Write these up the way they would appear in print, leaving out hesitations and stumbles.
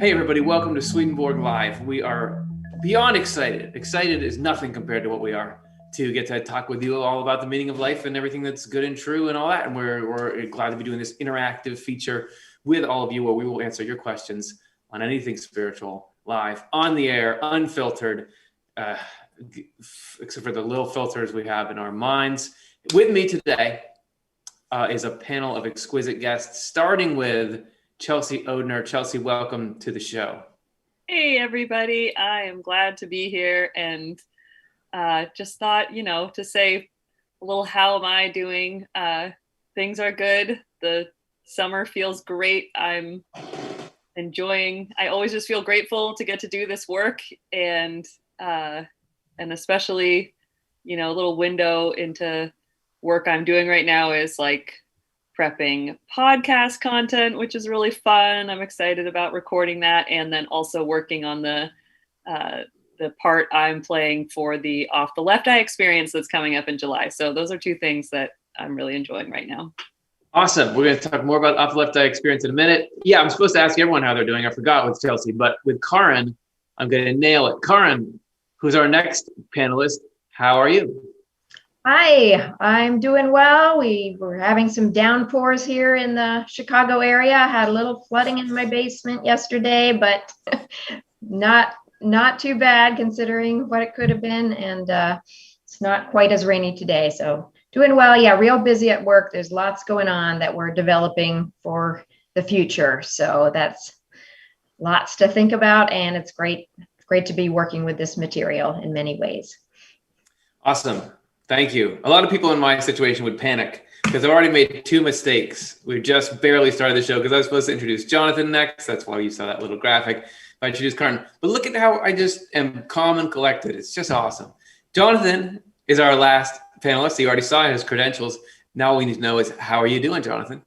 Hey everybody, welcome to Swedenborg Live. We are beyond excited. Excited is nothing compared to what we are to get to talk with you all about the meaning of life and everything that's good and true and all that. And we're glad to be doing this interactive feature with all of you where we will answer your questions on anything spiritual, live, on the air, unfiltered, except for the little filters we have in our minds. With me today is a panel of exquisite guests, starting with Chelsea Odner. Chelsea, welcome to the show. Hey, everybody. I am glad to be here and just thought, to say a little how am I doing? Things are good. The summer feels great. I'm enjoying. I always just feel grateful to get to do this work and especially, a little window into work I'm doing right now is like prepping podcast content, which is really fun. I'm excited about recording that, and then also working on the part I'm playing for the Off the Left Eye experience that's coming up in July. So those are two things that I'm really enjoying right now. Awesome. We're going to talk more about Off the Left Eye experience in a minute. Yeah, I'm supposed to ask everyone how they're doing. I forgot with Chelsea, but with Karin, I'm going to nail it. Karin, who's our next panelist, how are you? Hi, I'm doing well. We were having some downpours here in the Chicago area. I had a little flooding in my basement yesterday, but not too bad considering what it could have been. And it's not quite as rainy today. So doing well. Yeah, real busy at work. There's lots going on that we're developing for the future. So that's lots to think about. And it's great to be working with this material in many ways. Awesome. Thank you. A lot of people in my situation would panic because I've already made two mistakes. We just barely started the show because I was supposed to introduce Jonathan next. That's why you saw that little graphic. I introduced Karin. But look at how I just am calm and collected. It's just awesome. Jonathan is our last panelist. You already saw his credentials. Now all we need to know is how are you doing, Jonathan?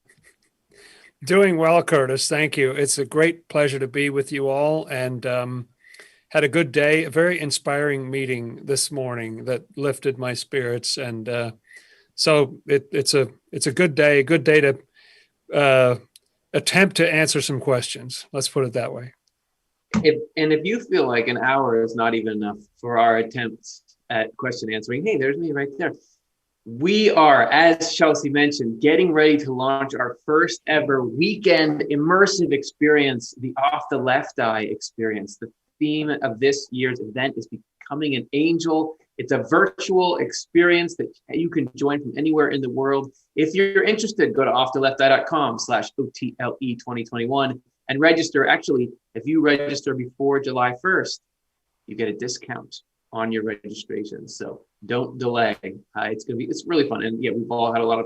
Doing well, Curtis. Thank you. It's a great pleasure to be with you all, and had a good day, a very inspiring meeting this morning that lifted my spirits. And so it's a good day to attempt to answer some questions. Let's put it that way. If you feel like an hour is not even enough for our attempts at question answering, hey, there's me right there. We are, as Chelsea mentioned, getting ready to launch our first ever weekend immersive experience, the Off the Left Eye experience. The theme of this year's event is becoming an angel. It's a virtual experience that you can join from anywhere in the world. If you're interested, go to offtheLeftEye.com/OTLE 2021 and register. Actually, if you register before July 1st, you get a discount on your registration. So don't delay. It's really fun. And yeah, we've all had a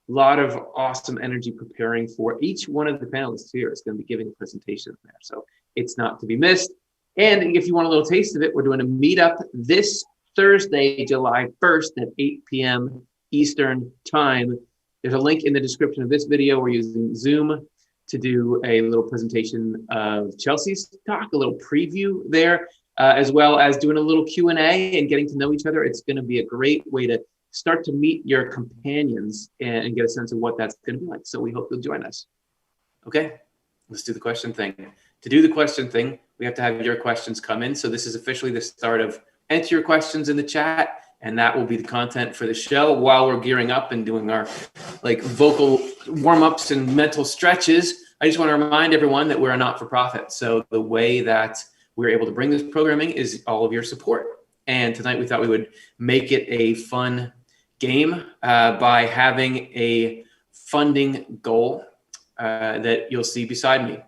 lot of awesome energy preparing for each one of the panelists here. It's going to be giving a presentation there. So it's not to be missed. And if you want a little taste of it, we're doing a meetup this Thursday, July 1st at 8 p.m. Eastern time. There's a link in the description of this video. We're using Zoom to do a little presentation of Chelsea's talk, a little preview there, as well as doing a little Q&A and getting to know each other. It's going to be a great way to start to meet your companions and get a sense of what that's going to be like. So we hope you'll join us. Okay, let's do the question thing. To do the question thing, we have to have your questions come in. So this is officially the start of enter your questions in the chat, and that will be the content for the show while we're gearing up and doing our vocal warm-ups and mental stretches. I just want to remind everyone that we're a not-for-profit. So the way that we're able to bring this programming is all of your support. And tonight we thought we would make it a fun game by having a funding goal that you'll see beside me.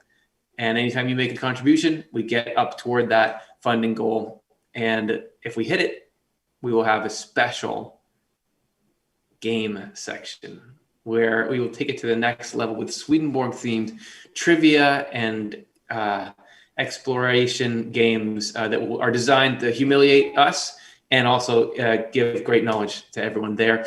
And anytime you make a contribution, we get up toward that funding goal. And if we hit it, we will have a special game section where we will take it to the next level with Swedenborg themed trivia and exploration games that are designed to humiliate us and also give great knowledge to everyone there.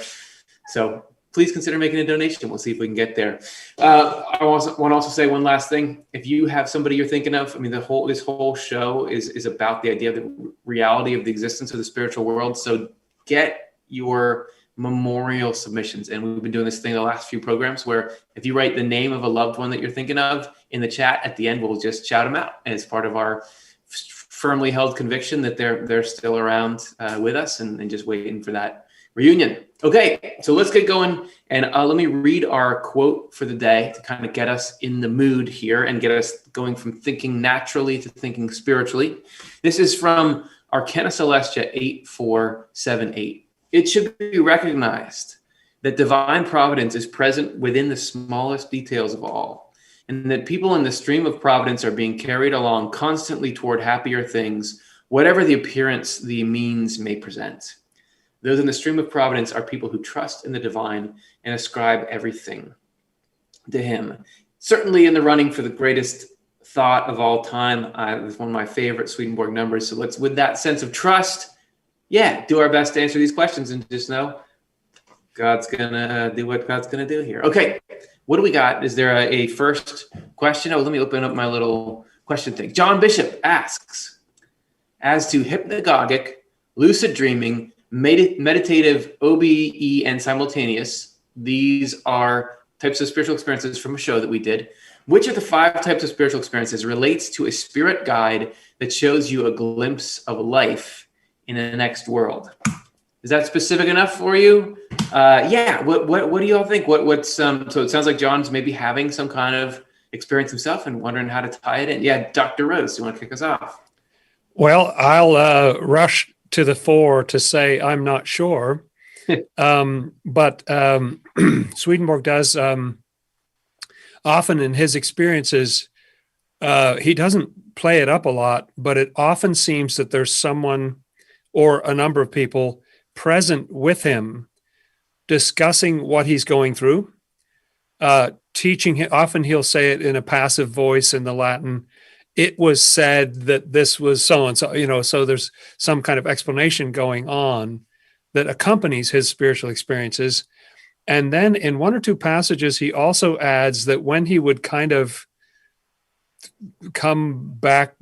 So please consider making a donation. We'll see if we can get there. I want to also say one last thing. If you have somebody you're thinking of, I mean, this whole show is about the idea of the reality of the existence of the spiritual world. So get your memorial submissions. And we've been doing this thing the last few programs where if you write the name of a loved one that you're thinking of in the chat at the end, we'll just shout them out as part of our firmly held conviction that they're still around with us and just waiting for that reunion. Okay, so let's get going. And let me read our quote for the day to kind of get us in the mood here and get us going from thinking naturally to thinking spiritually. This is from Arcana Celestia 8478. It should be recognized that divine providence is present within the smallest details of all, and that people in the stream of providence are being carried along constantly toward happier things, whatever the appearance the means may present. Those in the stream of providence are people who trust in the divine and ascribe everything to him. Certainly in the running for the greatest thought of all time. It's one of my favorite Swedenborg numbers. So let's, with that sense of trust, do our best to answer these questions and just know God's gonna do what God's gonna do here. Okay, what do we got? Is there a first question? Oh, let me open up my little question thing. John Bishop asks, as to hypnagogic, lucid dreaming, meditative, OBE, and simultaneous, these are types of spiritual experiences from a show that we did. Which of the 5 types of spiritual experiences relates to a spirit guide that shows you a glimpse of life in the next world? Is that specific enough for you? What do you all think? So it sounds like John's maybe having some kind of experience himself and wondering how to tie it in. Yeah, Dr. Rose, you want to kick us off? Well, I'll rush to the fore to say I'm not sure. But Swedenborg does often in his experiences, he doesn't play it up a lot, but it often seems that there's someone or a number of people present with him discussing what he's going through, teaching him. Often he'll say it in a passive voice in the Latin. It was said that this was so-and-so, so there's some kind of explanation going on that accompanies his spiritual experiences. And then in 1 or 2 passages, he also adds that when he would kind of come back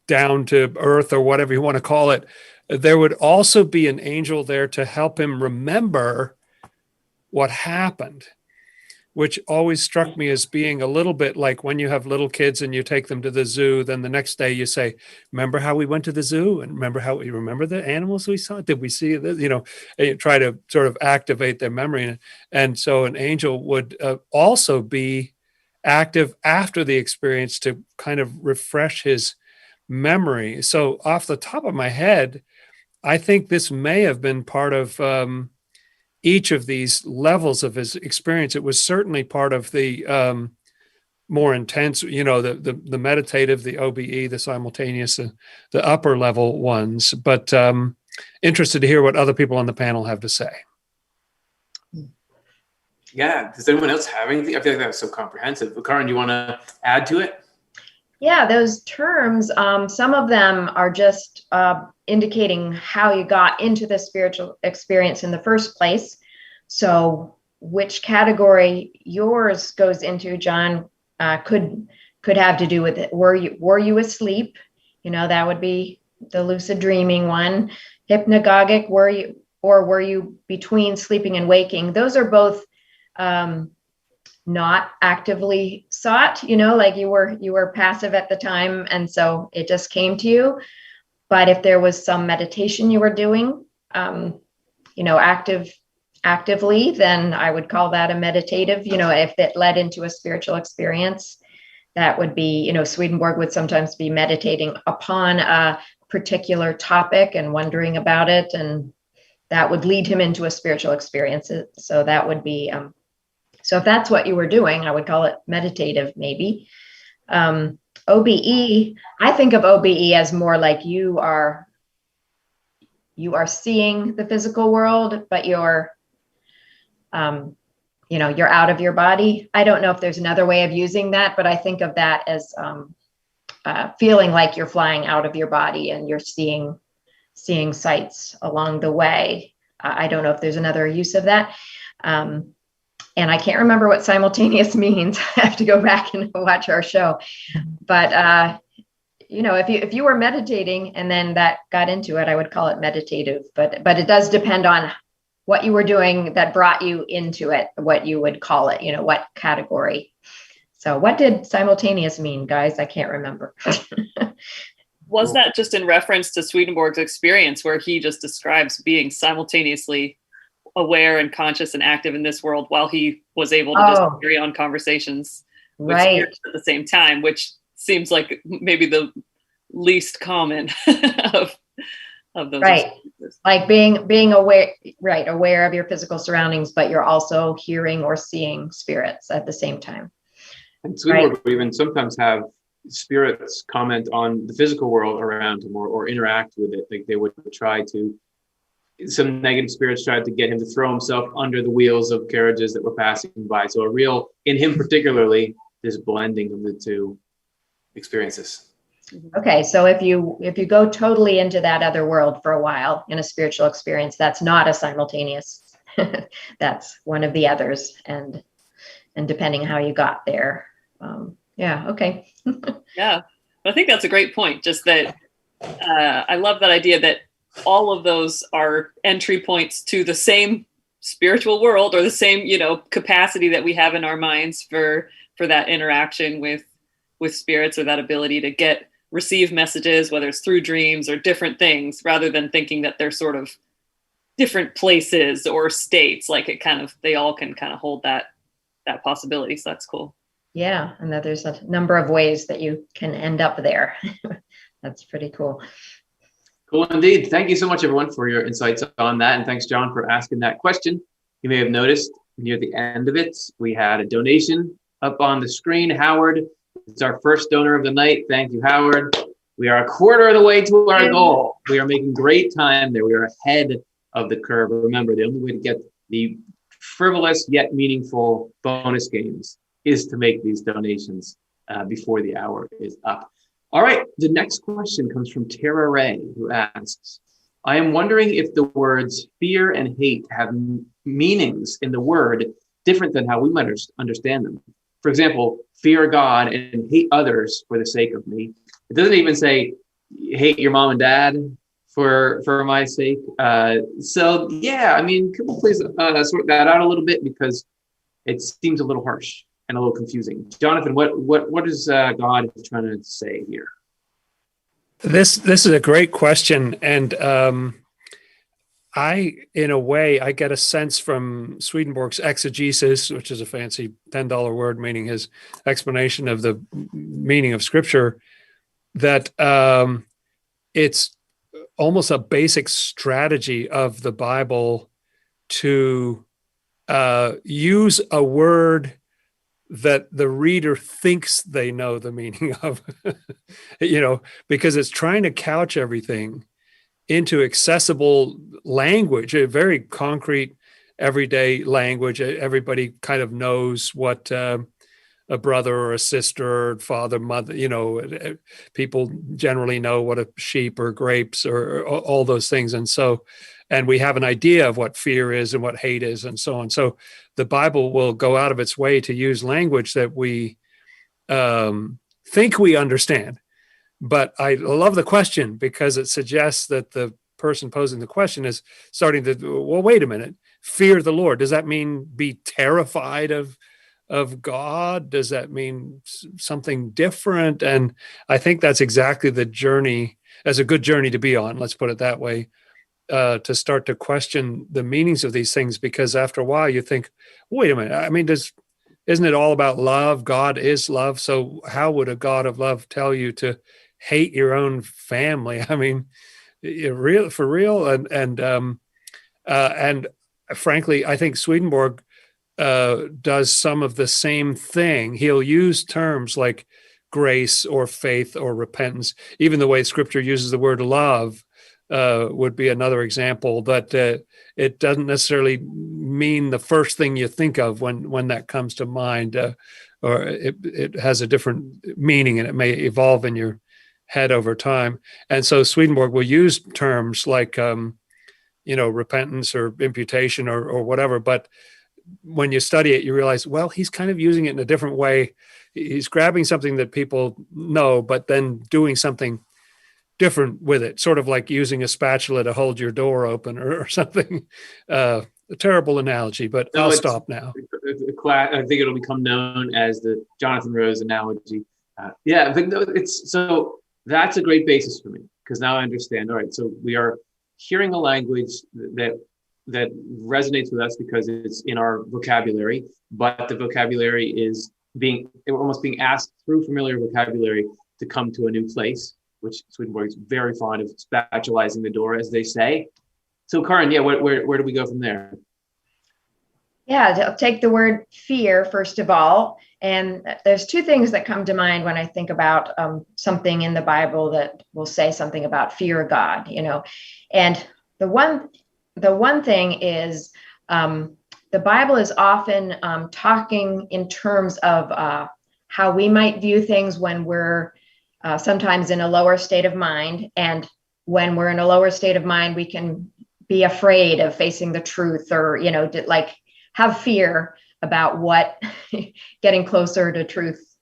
down to earth or whatever you want to call it, there would also be an angel there to help him remember what happened, which always struck me as being a little bit like when you have little kids and you take them to the zoo, then the next day you say, remember how we went to the zoo? And remember the animals we saw? Did we see this? And you try to sort of activate their memory. And so an angel would also be active after the experience to kind of refresh his memory. So off the top of my head, I think this may have been part of each of these levels of his experience. It was certainly part of the more intense, the meditative, the OBE, the simultaneous, the upper level ones. But interested to hear what other people on the panel have to say. Yeah. Does anyone else have anything? I feel like that was so comprehensive. But Karin, do you want to add to it? Yeah, those terms, some of them are just indicating how you got into the spiritual experience in the first place. So which category yours goes into, John, could have to do with it. Were you asleep? That would be the lucid dreaming one. Hypnagogic, were you between sleeping and waking? Those are both not actively sought, like you were passive at the time, and so it just came to you. But if there was some meditation you were doing, actively, then I would call that a meditative. If it led into a spiritual experience, that would be, Swedenborg would sometimes be meditating upon a particular topic and wondering about it, and that would lead him into a spiritual experience. So that would be so if that's what you were doing, I would call it meditative, maybe. OBE, I think of OBE as more like you are seeing the physical world, but you're out of your body. I don't know if there's another way of using that, but I think of that as feeling like you're flying out of your body and you're seeing sights along the way. I don't know if there's another use of that. And I can't remember what simultaneous means. I have to go back and watch our show. But, if you were meditating and then that got into it, I would call it meditative. But it does depend on what you were doing that brought you into it, what you would call it, what category. So what did simultaneous mean, guys? I can't remember. Was that just in reference to Swedenborg's experience, where he just describes being simultaneously aware and conscious and active in this world while he was able to just carry on conversations with spirits at the same time, which seems like maybe the least common of those experiences. Like being aware of your physical surroundings, but you're also hearing or seeing spirits at the same time. And Swedenborg will even sometimes have spirits comment on the physical world around him or interact with it. Like they would try to, some negative spirits tried to get him to throw himself under the wheels of carriages that were passing by. So in him particularly, this blending of the two experiences. Okay, so if you go totally into that other world for a while in a spiritual experience, that's not a simultaneous. That's one of the others, and depending how you got there. Okay. Yeah, I think that's a great point. Just that I love that idea that all of those are entry points to the same spiritual world, or the same, capacity that we have in our minds for that interaction with spirits, or that ability to receive messages, whether it's through dreams or different things, rather than thinking that they're sort of different places or states. Like they all can kind of hold that possibility. So that's cool. Yeah, and that there's a number of ways that you can end up there. That's pretty cool. Cool indeed. Thank you so much, everyone, for your insights on that. And thanks, John, for asking that question. You may have noticed near the end of it, we had a donation up on the screen. Howard, it's our first donor of the night. Thank you, Howard. We are a quarter of the way to our goal. We are making great time there. We are ahead of the curve. Remember, the only way to get the frivolous yet meaningful bonus games is to make these donations before the hour is up. All right, the next question comes from Tara Ray, who asks, I am wondering if the words fear and hate have meanings in the word different than how we might understand them. For example, fear God and hate others for the sake of me. It doesn't even say hate your mom and dad for my sake. So yeah, I mean, can we please sort that out a little bit, because it seems a little harsh and a little confusing. Jonathan, what is God trying to say here? This is a great question, and in a way, I get a sense from Swedenborg's exegesis, which is a fancy $10 word meaning his explanation of the meaning of Scripture, that it's almost a basic strategy of the Bible to use a word that the reader thinks they know the meaning of, because it's trying to couch everything into accessible language, a very concrete, everyday language. Everybody kind of knows what a brother or a sister or father, mother, people generally know what a sheep or grapes or all those things. And we have an idea of what fear is and what hate is and so on. So the Bible will go out of its way to use language that we think we understand. But I love the question, because it suggests that the person posing the question is starting to, well, wait a minute, fear the Lord. Does that mean be terrified of God? Does that mean something different? And I think that's exactly the journey, as a good journey to be on, let's put it that way, to start to question the meanings of these things, because after a while you think, wait a minute, I mean, isn't it all about love? God is love. So how would a God of love tell you to hate your own family? I mean, for real. And frankly, I think Swedenborg does some of the same thing. He'll use terms like grace or faith or repentance. Even the way Scripture uses the word love would be another example, that it doesn't necessarily mean the first thing you think of when that comes to mind, or it has a different meaning, and it may evolve in your head over time. And so Swedenborg will use terms like, repentance or imputation or whatever. But when you study it, you realize, well, he's kind of using it in a different way. He's grabbing something that people know, but then doing something different with it, sort of like using a spatula to hold your door open or something. a terrible analogy, but No, I'll it's stop now. I think it'll become known as the Jonathan Rose analogy. Yeah, but no, that's a great basis for me, because now I understand. All right, so we are hearing a language that resonates with us because it's in our vocabulary, but the vocabulary is almost being asked through familiar vocabulary to come to a new place, which Swedenborg is very fond of spatulizing the door, as they say. So Karin, yeah, where do we go from there? Yeah, I'll take the word fear, first of all. And there's two things that come to mind when I think about something in the Bible that will say something about fear of God, And the one thing is the Bible is often talking in terms of how we might view things when we're sometimes in a lower state of mind. And when we're in a lower state of mind, we can be afraid of facing the truth, or, have fear about what getting closer to truth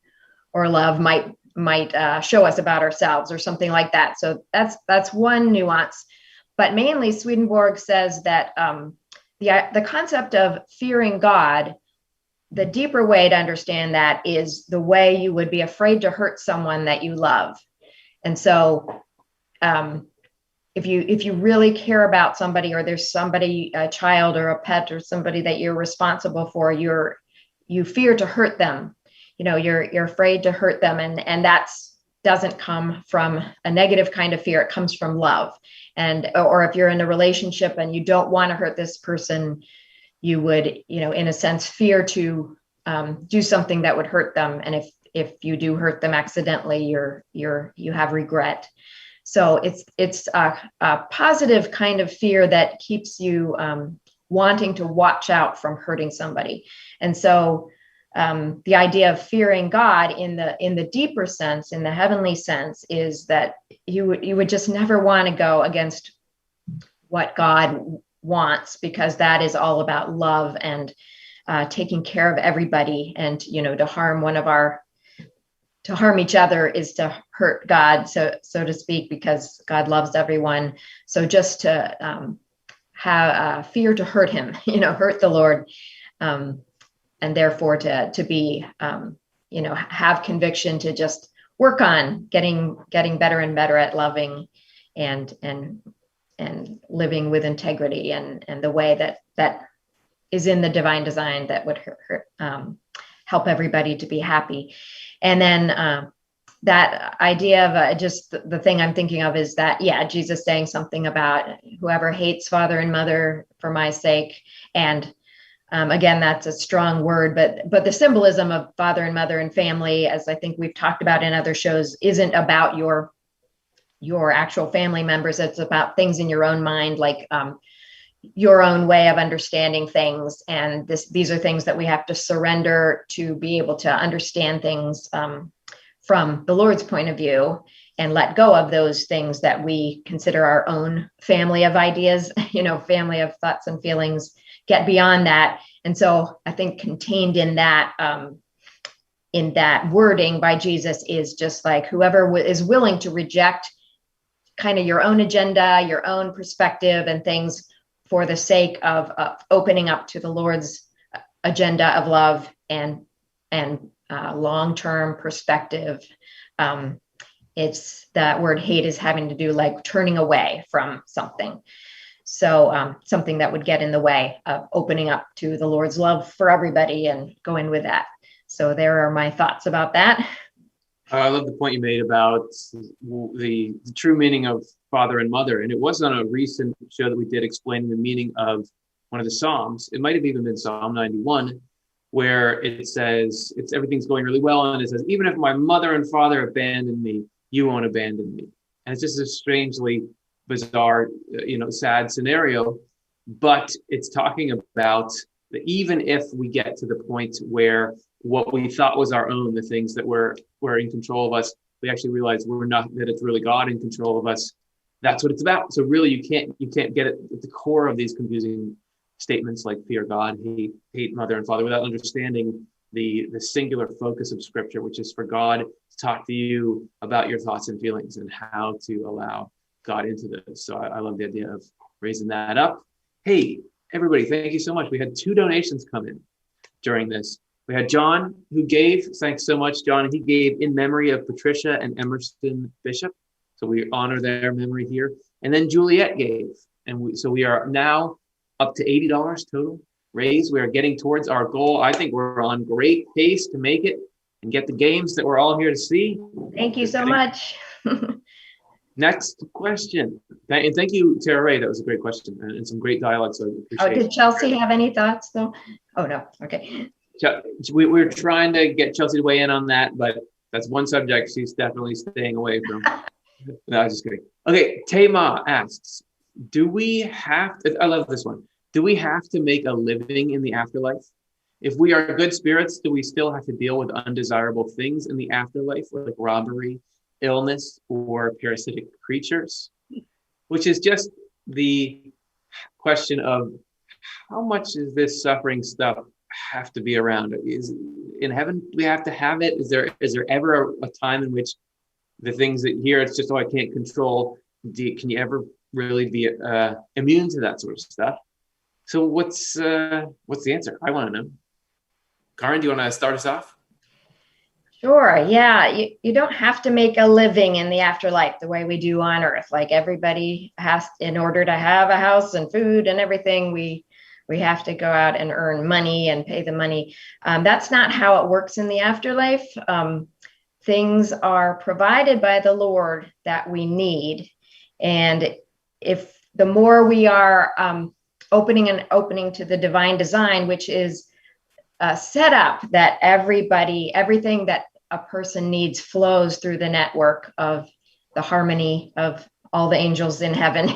or love might show us about ourselves, or something like that. So that's one nuance. But mainly Swedenborg says that the concept of fearing God, the deeper way to understand that is the way you would be afraid to hurt someone that you love. And so if you really care about somebody, or there's somebody, a child or a pet or somebody that you're responsible for, you fear to hurt them. You're afraid to hurt them, and that's doesn't come from a negative kind of fear. It comes from love. Or if you're in a relationship and you don't want to hurt this person, you would, in a sense, fear to do something that would hurt them. And if you do hurt them accidentally, you have regret. So it's a positive kind of fear that keeps you wanting to watch out from hurting somebody. And so the idea of fearing God in the deeper sense, in the heavenly sense, is that you would just never want to go against what God wants, because that is all about love and taking care of everybody. And to harm each other is to hurt God, so to speak, because God loves everyone. So just to have fear to hurt him, hurt the Lord, and therefore to be, have conviction to just work on getting better and better at loving and living with integrity and the way that is in the divine design that would help everybody to be happy. And then that idea of just the thing I'm thinking of is that, Jesus saying something about whoever hates father and mother for my sake. And again, that's a strong word, but the symbolism of father and mother and family, as I think we've talked about in other shows, isn't about your actual family members. It's about things in your own mind, like your own way of understanding things. And these are things that we have to surrender to be able to understand things from the Lord's point of view, and let go of those things that we consider our own family of ideas, family of thoughts and feelings, get beyond that. And so I think contained in that wording by Jesus is just like whoever is willing to reject kind of your own agenda, your own perspective and things for the sake of opening up to the Lord's agenda of love and long-term perspective. It's that word hate is having to do like turning away from something. So something that would get in the way of opening up to the Lord's love for everybody and going with that. So there are my thoughts about that. I love the point you made about the true meaning of father and mother. And it was on a recent show that we did explaining the meaning of one of the Psalms. It might have even been Psalm 91, where it says, everything's going really well. And it says, even if my mother and father abandon me, you won't abandon me. And it's just a strangely bizarre, sad scenario. But it's talking about that even if we get to the point where what we thought was our own, the things that were in control of us, we actually realize we're not, that it's really God in control of us. That's what it's about. So really you can't get it at the core of these confusing statements like fear God, hate mother and father, without understanding the singular focus of Scripture, which is for God to talk to you about your thoughts and feelings and how to allow God into this. So I love the idea of raising that up. Hey, everybody, thank you so much. We had 2 donations come in during this. We had John who gave. Thanks so much, John. He gave in memory of Patricia and Emerson Bishop. So we honor their memory here. And then Juliet gave. And we are now up to $80 total raised. We are getting towards our goal. I think we're on great pace to make it and get the games that we're all here to see. Thank you so much. Next question. And thank you, Tara Ray. That was a great question and some great dialogue. So I appreciate did Chelsea have any thoughts though? Oh, no. Okay. We're trying to get Chelsea to weigh in on that, but that's one subject she's definitely staying away from. No, I'm just kidding. Okay, Tema asks, I love this one. Do we have to make a living in the afterlife? If we are good spirits, do we still have to deal with undesirable things in the afterlife, like robbery, illness, or parasitic creatures? Which is just the question of how much is this suffering stuff have to be around? Is in heaven we have to have it? Is there ever a time in which the things that here it's just, I can't control? Can you ever really be immune to that sort of stuff? So what's the answer? I want to know. Karin, do you want to start us off? Sure. Yeah. You don't have to make a living in the afterlife the way we do on Earth. Like everybody has, in order to have a house and food and everything, we have to go out and earn money and pay the money. That's not how it works in the afterlife. Things are provided by the Lord that we need. And if the more we are opening to the divine design, which is set up that everything that a person needs flows through the network of the harmony of all the angels in heaven,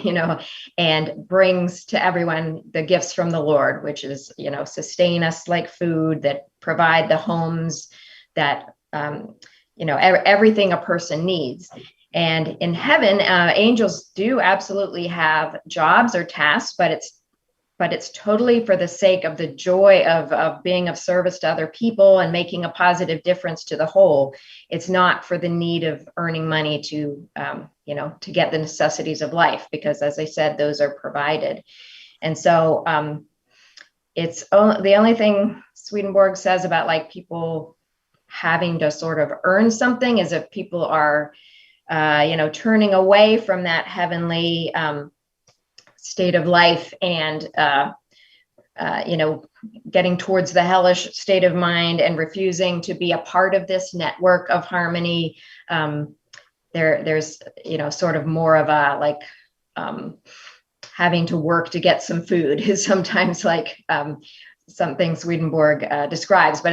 and brings to everyone the gifts from the Lord, which is, sustain us like food, that provide the homes that, everything a person needs. And in heaven, angels do absolutely have jobs or tasks, but it's totally for the sake of the joy of being of service to other people and making a positive difference to the whole. It's not for the need of earning money to get the necessities of life, because as I said, those are provided. And so it's the only thing Swedenborg says about like people having to sort of earn something is if people are, turning away from that heavenly state of life and, getting towards the hellish state of mind and refusing to be a part of this network of harmony. There's, sort of more of a like having to work to get some food is sometimes like something Swedenborg describes, but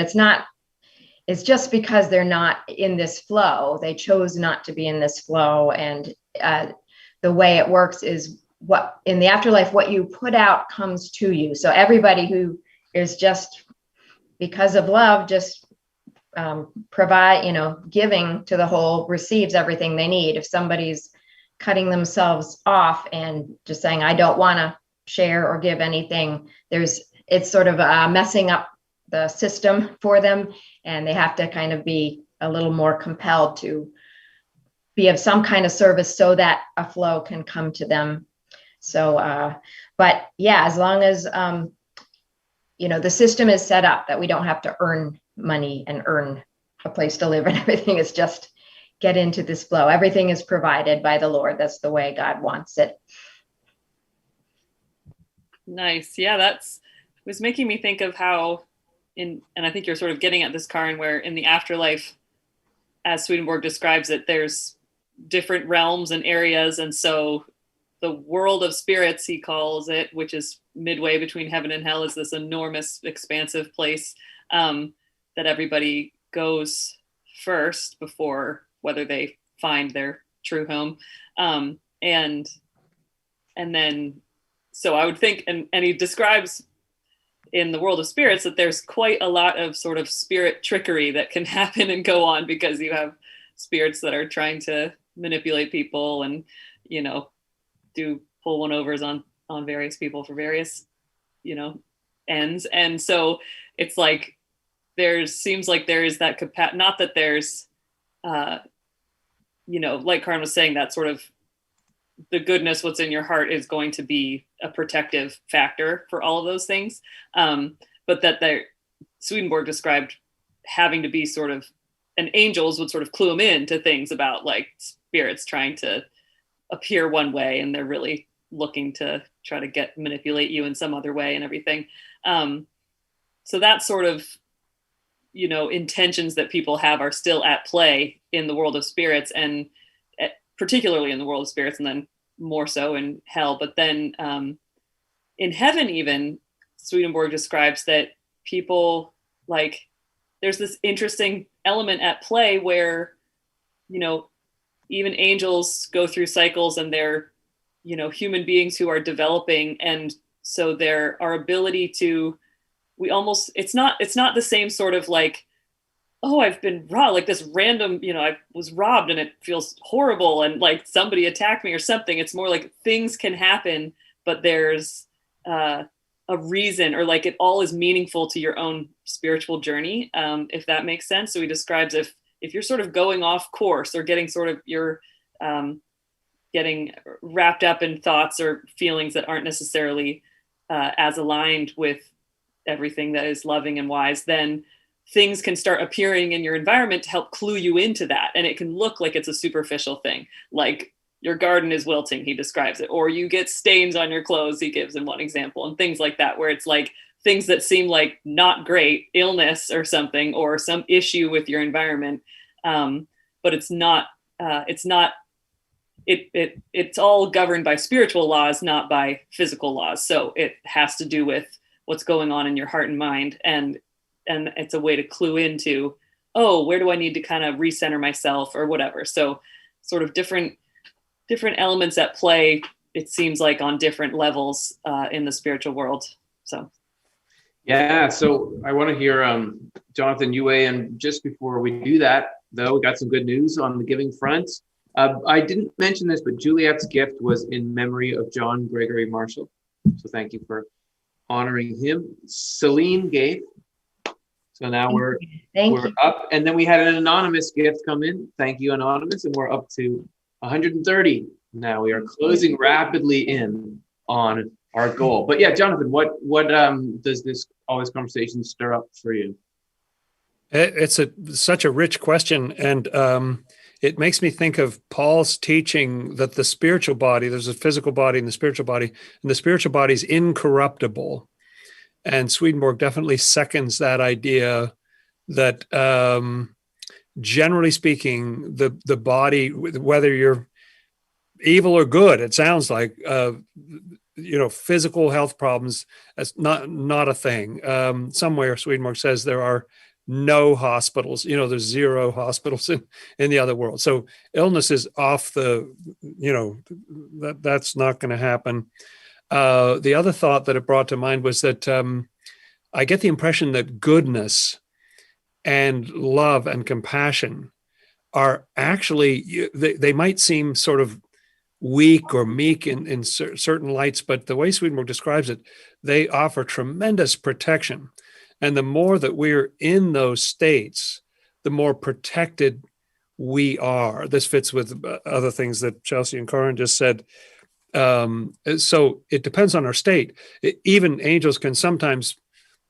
it's just because they're not in this flow. They chose not to be in this flow. And the way it works is what in the afterlife, what you put out comes to you. So everybody who is just because of love, just giving to the whole, receives everything they need. If somebody's cutting themselves off and just saying, I don't want to share or give anything, it's sort of messing up the system for them. And they have to kind of be a little more compelled to be of some kind of service so that a flow can come to them. So, but yeah, as long as, the system is set up that we don't have to earn money and earn a place to live and everything, is just get into this flow. Everything is provided by the Lord. That's the way God wants it. Nice. Yeah, was making me think of how and I think you're sort of getting at this, Karin, where in the afterlife, as Swedenborg describes it, there's different realms and areas. And so the world of spirits, he calls it, which is midway between heaven and hell, is this enormous, expansive place that everybody goes first before whether they find their true home. And then, so I would think, and he describes in the world of spirits that there's quite a lot of sort of spirit trickery that can happen and go on, because you have spirits that are trying to manipulate people and, do pull one overs on various people for various, ends. And so it's like, seems like there is that capacity, not that there's, like Karin was saying, that sort of the goodness, what's in your heart, is going to be a protective factor for all of those things. But that Swedenborg described having to be sort of, and angels would sort of clue him in to things about like spirits trying to appear one way, and they're really looking to try to manipulate you in some other way and everything. So that sort of, intentions that people have are still at play in the world of spirits, and particularly in the world of spirits, and then more so in hell. But then in heaven, even Swedenborg describes that people, like, there's this interesting element at play where, even angels go through cycles, and they're, human beings who are developing. And so our ability to, it's not the same sort of like, oh, I've been robbed, like this random, I was robbed and it feels horrible and like somebody attacked me or something. It's more like things can happen, but there's a reason, or like it all is meaningful to your own spiritual journey, if that makes sense. So he describes if you're sort of going off course, or getting sort of getting wrapped up in thoughts or feelings that aren't necessarily as aligned with everything that is loving and wise, then things can start appearing in your environment to help clue you into that. And it can look like it's a superficial thing, like your garden is wilting, he describes it, or you get stains on your clothes, he gives in one example, and things like that, where it's like things that seem like not great, illness or something, or some issue with your environment. But it's all governed by spiritual laws, not by physical laws. So it has to do with what's going on in your heart and mind. And it's a way to clue into, oh, where do I need to kind of recenter myself or whatever. So sort of different elements at play, it seems like, on different levels in the spiritual world. So. Yeah. So I want to hear, Jonathan, you weigh in. Just before we do that, though, we got some good news on the giving front. I didn't mention this, but Juliet's gift was in memory of John Gregory Marshall. So thank you for honoring him. Celine gave. So now we're up. And then we had an anonymous gift come in. Thank you, anonymous. And we're up to 130. Now we are closing rapidly in on our goal. But yeah, Jonathan, what does all this conversation stir up for you? It's such a rich question. And it makes me think of Paul's teaching that the spiritual body, there's a physical body and the spiritual body, and the spiritual body is incorruptible. And Swedenborg definitely seconds that idea that generally speaking, the body, whether you're evil or good, it sounds like, physical health problems, that's not a thing. Somewhere Swedenborg says there are no hospitals, there's zero hospitals in the other world. So illness is off that's not going to happen. The other thought that it brought to mind was that I get the impression that goodness and love and compassion are actually, they might seem sort of weak or meek in certain lights, but the way Swedenborg describes it, they offer tremendous protection. And the more that we're in those states, the more protected we are. This fits with other things that Chelsea and Corin just said. So it depends on our state. Even angels can sometimes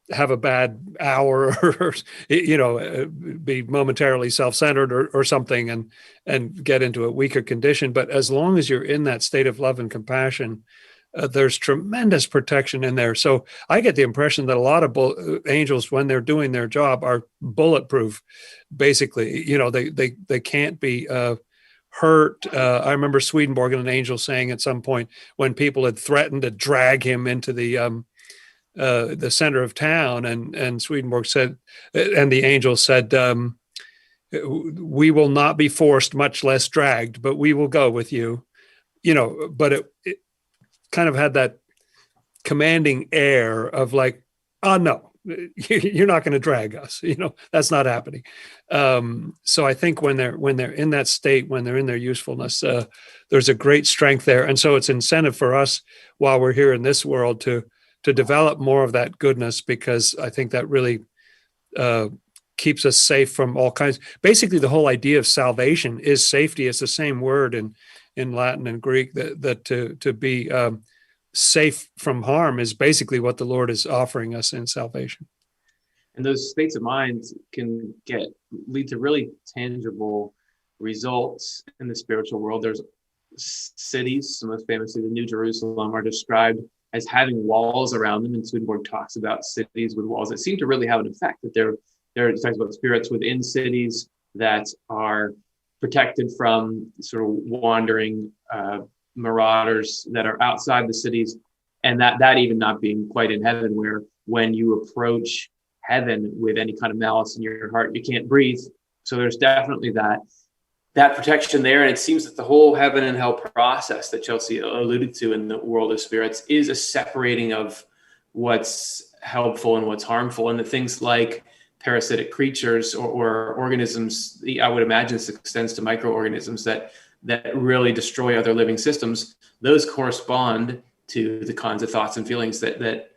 have a bad hour or, be momentarily self-centered or something and get into a weaker condition. But as long as you're in that state of love and compassion, there's tremendous protection in there. So I get the impression that a lot of angels, when they're doing their job, are bulletproof. Basically, they can't be hurt. I remember Swedenborg and an angel saying at some point, when people had threatened to drag him into the center of town, and Swedenborg said, and the angel said, "We will not be forced, much less dragged, but we will go with you." But it kind of had that commanding air of like, "Oh no, you're not going to drag us." That's not happening. So I think when they're in that state, when they're in their usefulness, there's a great strength there, and so it's incentive for us while we're here in this world to develop more of that goodness, because I think that really keeps us safe from all kinds. Basically, the whole idea of salvation is safety. It's the same word in in Latin and Greek, that to be safe from harm is basically what the Lord is offering us in salvation. And those states of mind can lead to really tangible results in the spiritual world. There's cities, most famously the New Jerusalem, are described as having walls around them, and Swedenborg talks about cities with walls that seem to really have an effect. That there talks about spirits within cities that are protected from sort of wandering marauders that are outside the cities, and that even not being quite in heaven, where when you approach heaven with any kind of malice in your heart, you can't breathe. So there's definitely that protection there. And it seems that the whole heaven and hell process that Chelsea alluded to in the world of spirits is a separating of what's helpful and what's harmful, and that things like parasitic creatures or organisms, I would imagine this extends to microorganisms that really destroy other living systems, those correspond to the kinds of thoughts and feelings that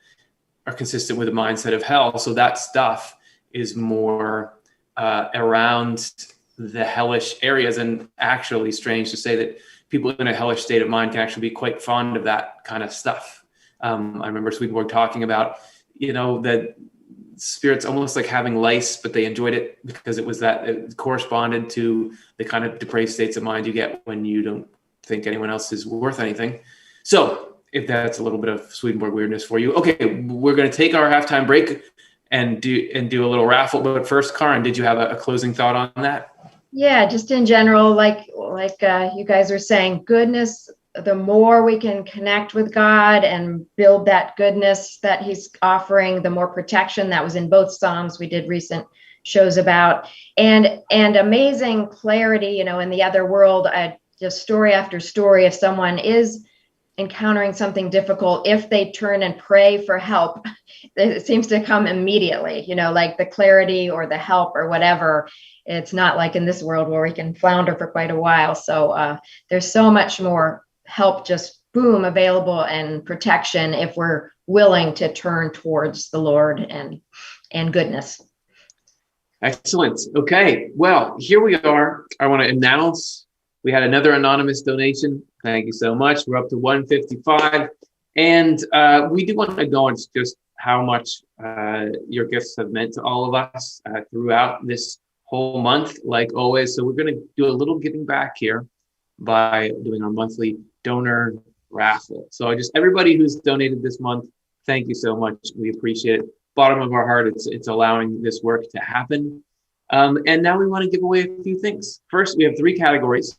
are consistent with the mindset of hell. So that stuff is more around the hellish areas. And actually, strange to say that people in a hellish state of mind can actually be quite fond of that kind of stuff. I remember Swedenborg talking about, that spirits almost like having lice, but they enjoyed it because it corresponded to the kind of depraved states of mind you get when you don't think anyone else is worth anything. So if that's a little bit of Swedenborg weirdness for you, okay, we're going to take our halftime break and do a little raffle. But first, Karin, did you have a closing thought on that? Yeah, just in general, like you guys are saying, goodness, the more we can connect with God and build that goodness that he's offering, the more protection. That was in both Psalms we did recent shows about, and amazing clarity, in the other world. Just story after story, if someone is encountering something difficult, if they turn and pray for help, it seems to come immediately, like the clarity or the help or whatever. It's not like in this world where we can flounder for quite a while. So there's so much more help, just boom, available, and protection if we're willing to turn towards the Lord and goodness. Excellent. Okay. Well, here we are. I want to announce we had another anonymous donation. Thank you so much. We're up to 155. And we do want to acknowledge just how much your gifts have meant to all of us throughout this whole month, like always. So we're going to do a little giving back here by doing our monthly donor raffle. So just everybody who's donated this month, thank you so much. We appreciate it. Bottom of our heart, it's allowing this work to happen. And now we want to give away a few things. First, we have 3 categories.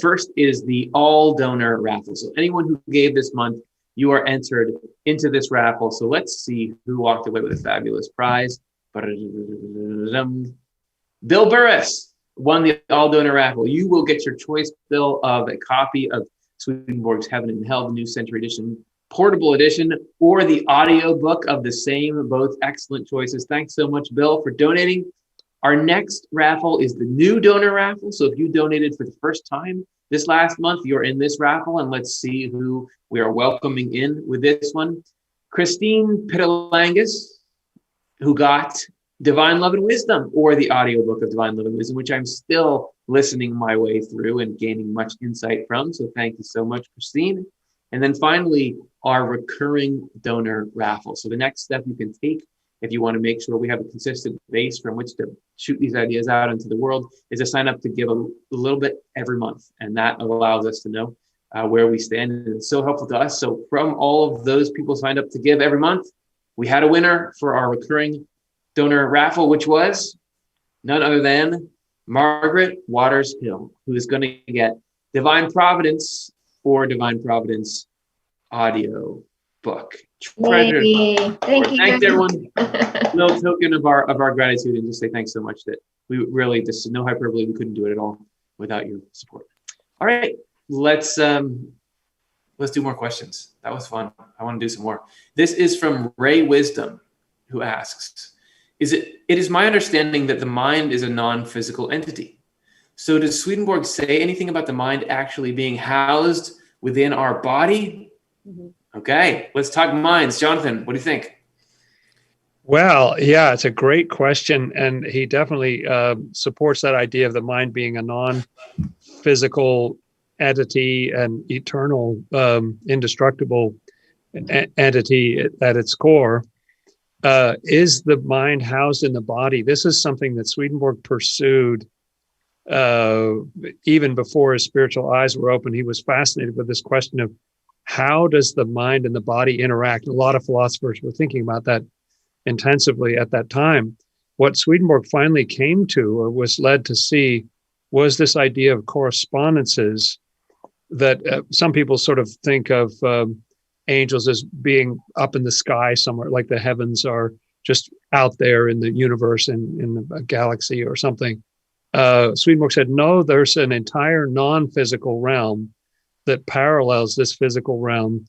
First is the all donor raffle. So anyone who gave this month, you are entered into this raffle. So let's see who walked away with a fabulous prize. Bill Burris won the all donor raffle. You will get your choice, Bill, of a copy of Swedenborg's Heaven and Hell, the New Century Edition, Portable Edition, or the audio book of the same. Both excellent choices. Thanks so much, Bill, for donating. Our next raffle is the new donor raffle. So if you donated for the first time this last month, you're in this raffle. And let's see who we are welcoming in with this one. Christine Pitalangus, who got Divine Love and Wisdom, or the audiobook of Divine Love and Wisdom, which I'm still listening my way through and gaining much insight from. So thank you so much, Christine. And then finally, our recurring donor raffle. So the next step you can take if you want to make sure we have a consistent base from which to shoot these ideas out into the world is to sign up to give a little bit every month. And that allows us to know where we stand. And it's so helpful to us. So from all of those people signed up to give every month, we had a winner for our recurring donor raffle, which was none other than Margaret Waters Hill, who is going to get Divine Providence or Divine Providence audio book. Thank you. Thanks everyone. No token of our gratitude, and just say thanks so much that we really, this is no hyperbole, we couldn't do it at all without your support. All right, let's do more questions. That was fun. I want to do some more. This is from Ray Wisdom, who asks, it is my understanding that the mind is a non-physical entity. So does Swedenborg say anything about the mind actually being housed within our body? Mm-hmm. Okay, let's talk minds. Jonathan, what do you think? Well, yeah, it's a great question. And he definitely supports that idea of the mind being a non-physical entity and eternal, indestructible entity at its core. Is the mind housed in the body? This is something that Swedenborg pursued even before his spiritual eyes were open. He was fascinated with this question of how does the mind and the body interact? A lot of philosophers were thinking about that intensively at that time. What Swedenborg finally came to, or was led to see, was this idea of correspondences that some people sort of think of angels as being up in the sky somewhere, like the heavens are just out there in the universe, in a galaxy or something. Swedenborg said, no, there's an entire non-physical realm that parallels this physical realm,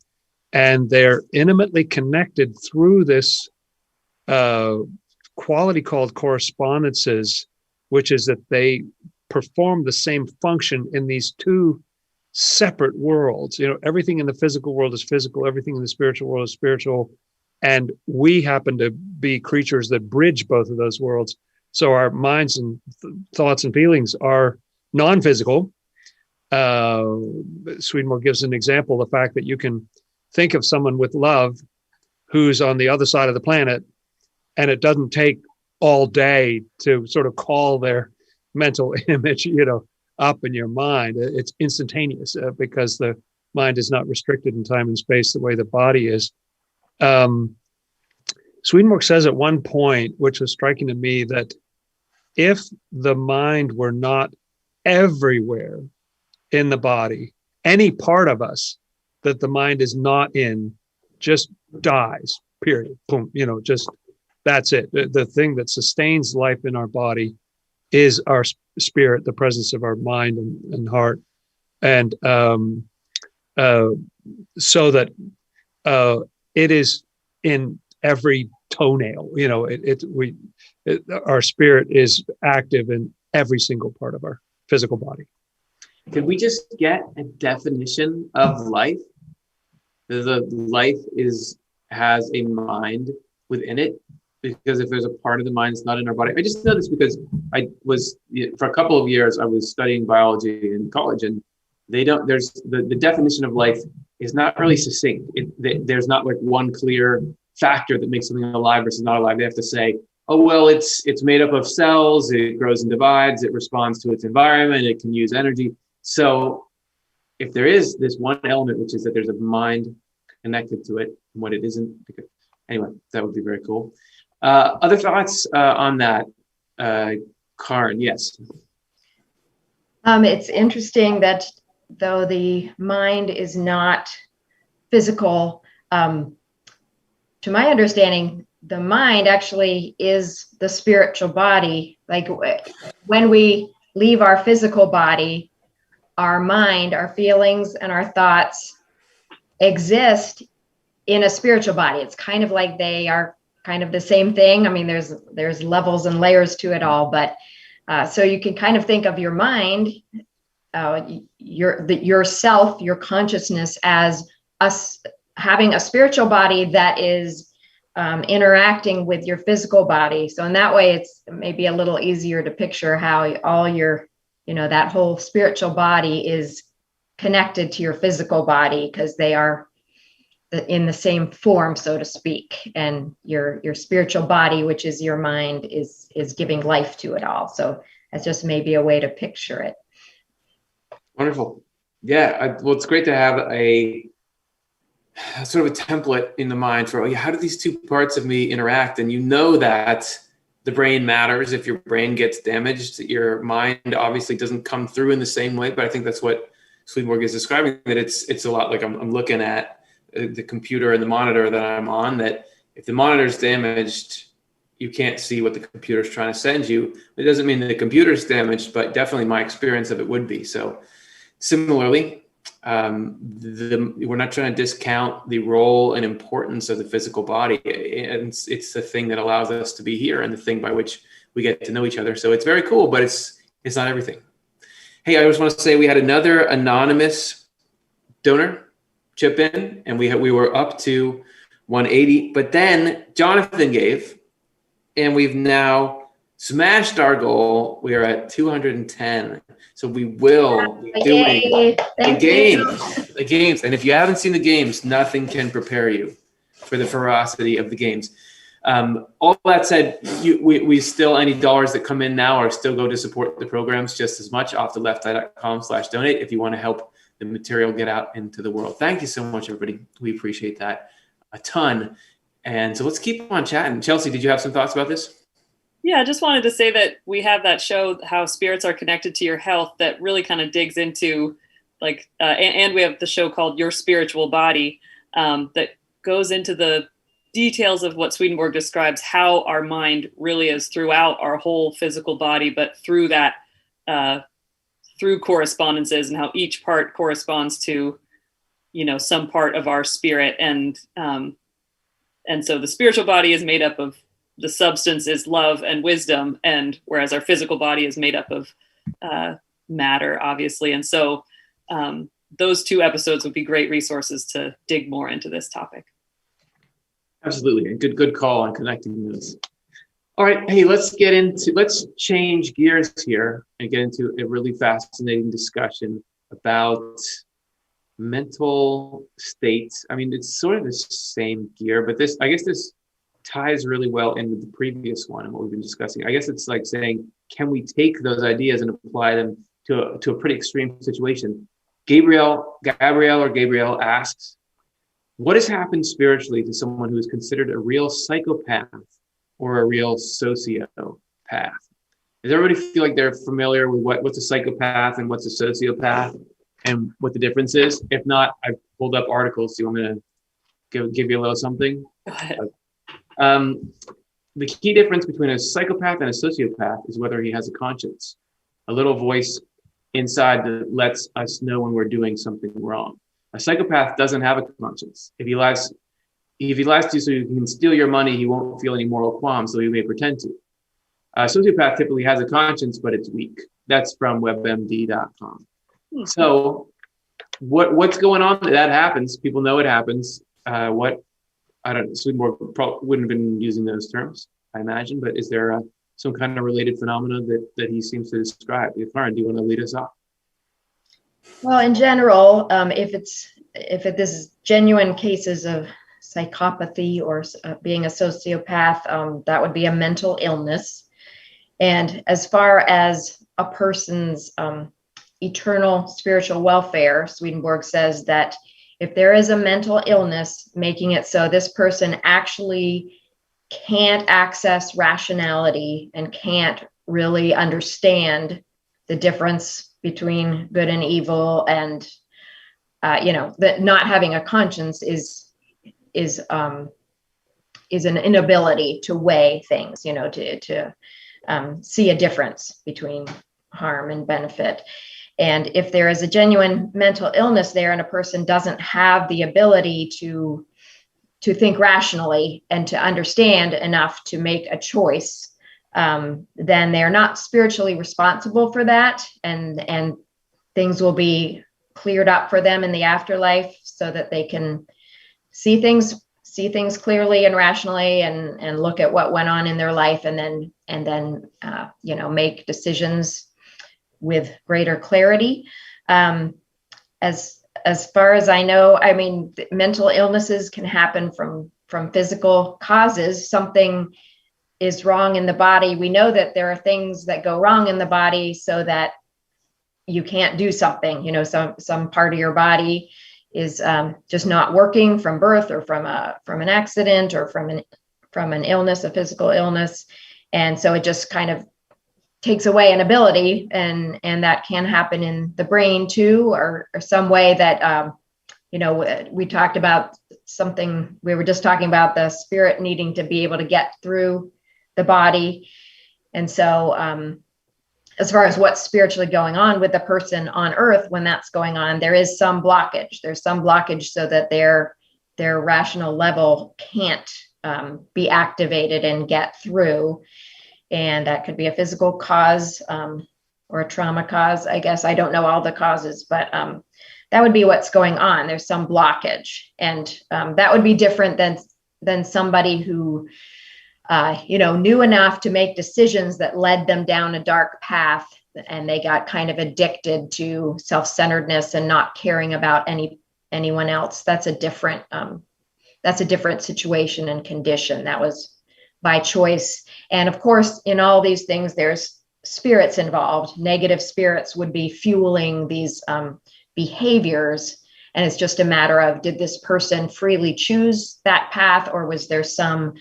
and they're intimately connected through this quality called correspondences, which is that they perform the same function in these two separate worlds. Everything in the physical world is physical, everything in the spiritual world is spiritual, and we happen to be creatures that bridge both of those worlds. So our minds and thoughts and feelings are non-physical. Swedenborg gives an example, the fact that you can think of someone with love who's on the other side of the planet, and it doesn't take all day to sort of call their mental image, up in your mind. It's instantaneous because the mind is not restricted in time and space the way the body is. Swedenborg says at one point, which was striking to me, that if the mind were not everywhere in the body, any part of us that the mind is not in just dies, period. Boom, just that's it. The thing that sustains life in our body is our spirit, the presence of our mind and heart. And so that it is in every toenail, our spirit is active in every single part of our physical body. Could we just get a definition of life? The life has a mind within it, because if there's a part of the mind that's not in our body, I just know this because I was, for a couple of years, I was studying biology in college, and there's the definition of life is not really succinct. There's not like one clear factor that makes something alive versus not alive. They have to say, oh, well, it's made up of cells, it grows and divides, it responds to its environment, it can use energy. So if there is this one element, which is that there's a mind connected to it, and what it isn't, anyway, that would be very cool. Other thoughts on that, Karen? Yes. It's interesting that though the mind is not physical, to my understanding, the mind actually is the spiritual body. Like when we leave our physical body, our mind, our feelings, and our thoughts exist in a spiritual body. It's kind of like they are kind of the same thing. I mean, there's levels and layers to it all, but so you can kind of think of your mind, yourself, your consciousness as us having a spiritual body that is interacting with your physical body. So in that way, it's maybe a little easier to picture how all your, that whole spiritual body is connected to your physical body, because they are in the same form, so to speak. And your spiritual body, which is your mind, is giving life to it all. So that's just maybe a way to picture it. Wonderful. Yeah. Well, it's great to have a sort of a template in the mind for, how do these two parts of me interact? And that the brain matters. If your brain gets damaged, your mind obviously doesn't come through in the same way. But I think that's what Swedenborg is describing, that it's a lot like I'm looking at the computer and the monitor that I'm on, that if the monitor's damaged, you can't see what the computer's trying to send you. It doesn't mean that the computer's damaged, but definitely my experience of it would be. So similarly, we're not trying to discount the role and importance of the physical body. And it's the thing that allows us to be here and the thing by which we get to know each other. So it's very cool, but it's not everything. Hey, I just want to say we had another anonymous donor chip in, and we were up to 180, but then Jonathan gave, and we've now smashed our goal. We are at 210. So we will be doing the games. And if you haven't seen the games, nothing can prepare you for the ferocity of the games. All that said, we still, any dollars that come in now are still go to support the programs just as much. offthelefti.com/donate if you want to help the material get out into the world. Thank you so much, everybody. We appreciate that a ton. And so let's keep on chatting. Chelsea, did you have some thoughts about this? Yeah, I just wanted to say that we have that show, How Spirits Are Connected to Your Health, that really kind of digs into like, and we have the show called Your Spiritual Body that goes into the details of what Swedenborg describes how our mind really is throughout our whole physical body, but through that, through correspondences and how each part corresponds to, some part of our spirit. And so the spiritual body is made up of, the substance is love and wisdom, and whereas our physical body is made up of matter, obviously. And so those two episodes would be great resources to dig more into this topic. Absolutely. A good call on connecting those. All right. Hey, let's change gears here and get into a really fascinating discussion about mental states. I mean, it's sort of the same gear, but I guess this ties really well in with the previous one and what we've been discussing. I guess it's like saying, can we take those ideas and apply them to a pretty extreme situation? Gabrielle asks, what has happened spiritually to someone who is considered a real psychopath or a real sociopath? Does everybody feel like they're familiar with what's a psychopath and what's a sociopath and what the difference is? If not, I've pulled up articles. Do you want me to give you a little something? Go ahead. The key difference between a psychopath and a sociopath is whether he has a conscience, a little voice inside that lets us know when we're doing something wrong. A psychopath doesn't have a conscience. If he lies to you so he can steal your money, he won't feel any moral qualms, so he may pretend to. A sociopath typically has a conscience, but it's weak. That's from webmd.com. So what's going on? That happens. People know it happens. I don't know. Swedenborg probably wouldn't have been using those terms, I imagine, but is there some kind of related phenomena that he seems to describe? Karen, do you want to lead us off? Well, in general, if this is genuine cases of psychopathy or being a sociopath, that would be a mental illness. And as far as a person's eternal spiritual welfare, Swedenborg says that if there is a mental illness making it so this person actually can't access rationality and can't really understand the difference between good and evil, and that not having a conscience is an inability to weigh things, to see a difference between harm and benefit. And if there is a genuine mental illness there and a person doesn't have the ability to think rationally and to understand enough to make a choice, then they're not spiritually responsible for that, and things will be cleared up for them in the afterlife so that they can see things clearly and rationally and look at what went on in their life and then make decisions with greater clarity. As far as I know, I mean, mental illnesses can happen from physical causes. Something is wrong in the body. We know that there are things that go wrong in the body so that you can't do something. Some part of your body is just not working from birth or from an accident or from an illness, a physical illness, and so it just kind of takes away an ability, and that can happen in the brain too, or some way that we talked about something. We were just talking about the spirit needing to be able to get through the body, and so as far as what's spiritually going on with the person on earth when that's going on, there is some blockage. There's some blockage so that their rational level can't be activated and get through. And that could be a physical cause or a trauma cause, I guess. I don't know all the causes, but that would be what's going on. There's some blockage. And that would be different than somebody who knew enough to make decisions that led them down a dark path, and they got kind of addicted to self-centeredness and not caring about anyone else. That's a different situation and condition. That was by choice. And of course, in all these things, there's spirits involved. Negative spirits would be fueling these behaviors. And it's just a matter of, did this person freely choose that path, or was there some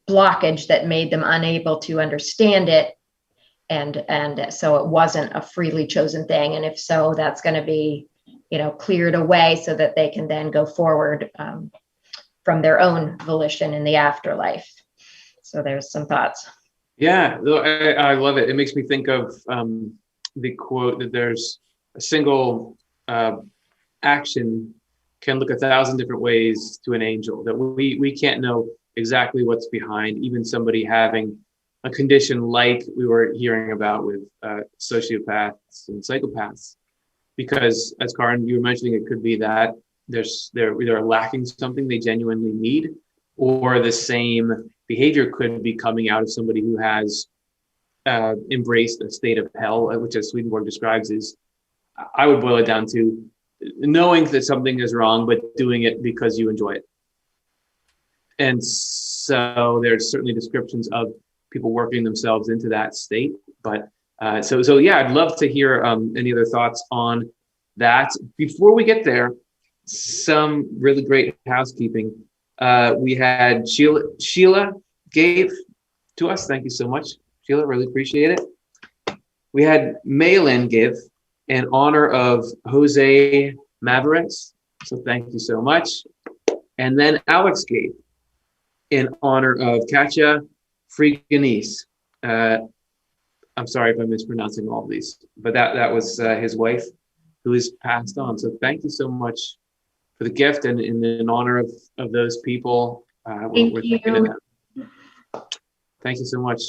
blockage that made them unable to understand it? And so it wasn't a freely chosen thing. And if so, that's going to be, cleared away so that they can then go forward from their own volition in the afterlife. So there's some thoughts. Yeah, I love it. It makes me think of the quote that there's a single action can look 1,000 different ways to an angel, that we can't know exactly what's behind even somebody having a condition like we were hearing about with sociopaths and psychopaths. Because as Karin, you were mentioning, it could be that they're either lacking something they genuinely need, or the same behavior could be coming out of somebody who has embraced a state of hell, which as Swedenborg describes is, I would boil it down to knowing that something is wrong, but doing it because you enjoy it. And so there's certainly descriptions of people working themselves into that state. But so yeah, I'd love to hear any other thoughts on that. Before we get there, some really great housekeeping. We had Sheila gave to us. Thank you so much, Sheila. Really appreciate it. We had Maylin give in honor of Jose Mavericks. So thank you so much. And then Alex gave in honor of Katja Friganese. I'm sorry if I'm mispronouncing all of these, but that was his wife who is passed on. So thank you so much for the gift, and in honor of those people. Thank you. Thank you so much.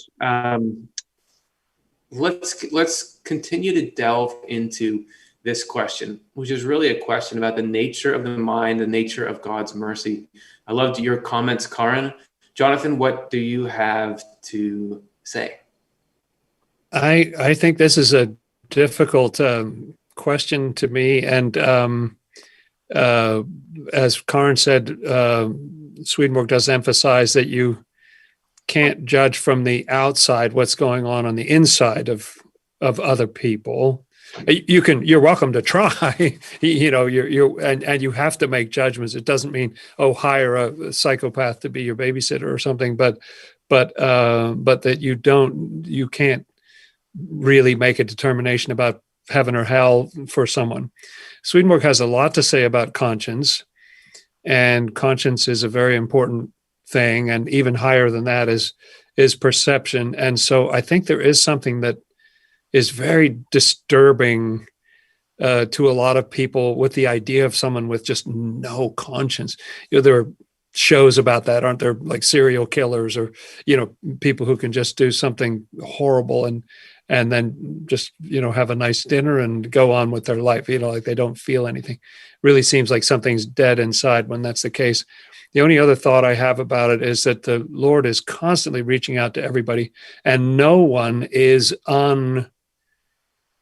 Let's continue to delve into this question, which is really a question about the nature of the mind, the nature of God's mercy. I loved your comments, Karin. Jonathan, what do you have to say? I think this is a difficult question to me. And as Karin said, Swedenborg does emphasize that you can't judge from the outside what's going on the inside of other people. You're welcome to try, and you have to make judgments. It doesn't mean, hire a psychopath to be your babysitter or something, but that you can't really make a determination about heaven or hell for someone. Swedenborg has a lot to say about conscience, and conscience is a very important thing, and even higher than that is perception. And so I think there is something that is very disturbing to a lot of people with the idea of someone with just no conscience. There are shows about that, aren't there? Like serial killers, or people who can just do something horrible and then just have a nice dinner and go on with their life. Like they don't feel anything. Really seems like something's dead inside when that's the case. The only other thought I have about it is that the Lord is constantly reaching out to everybody, and no one is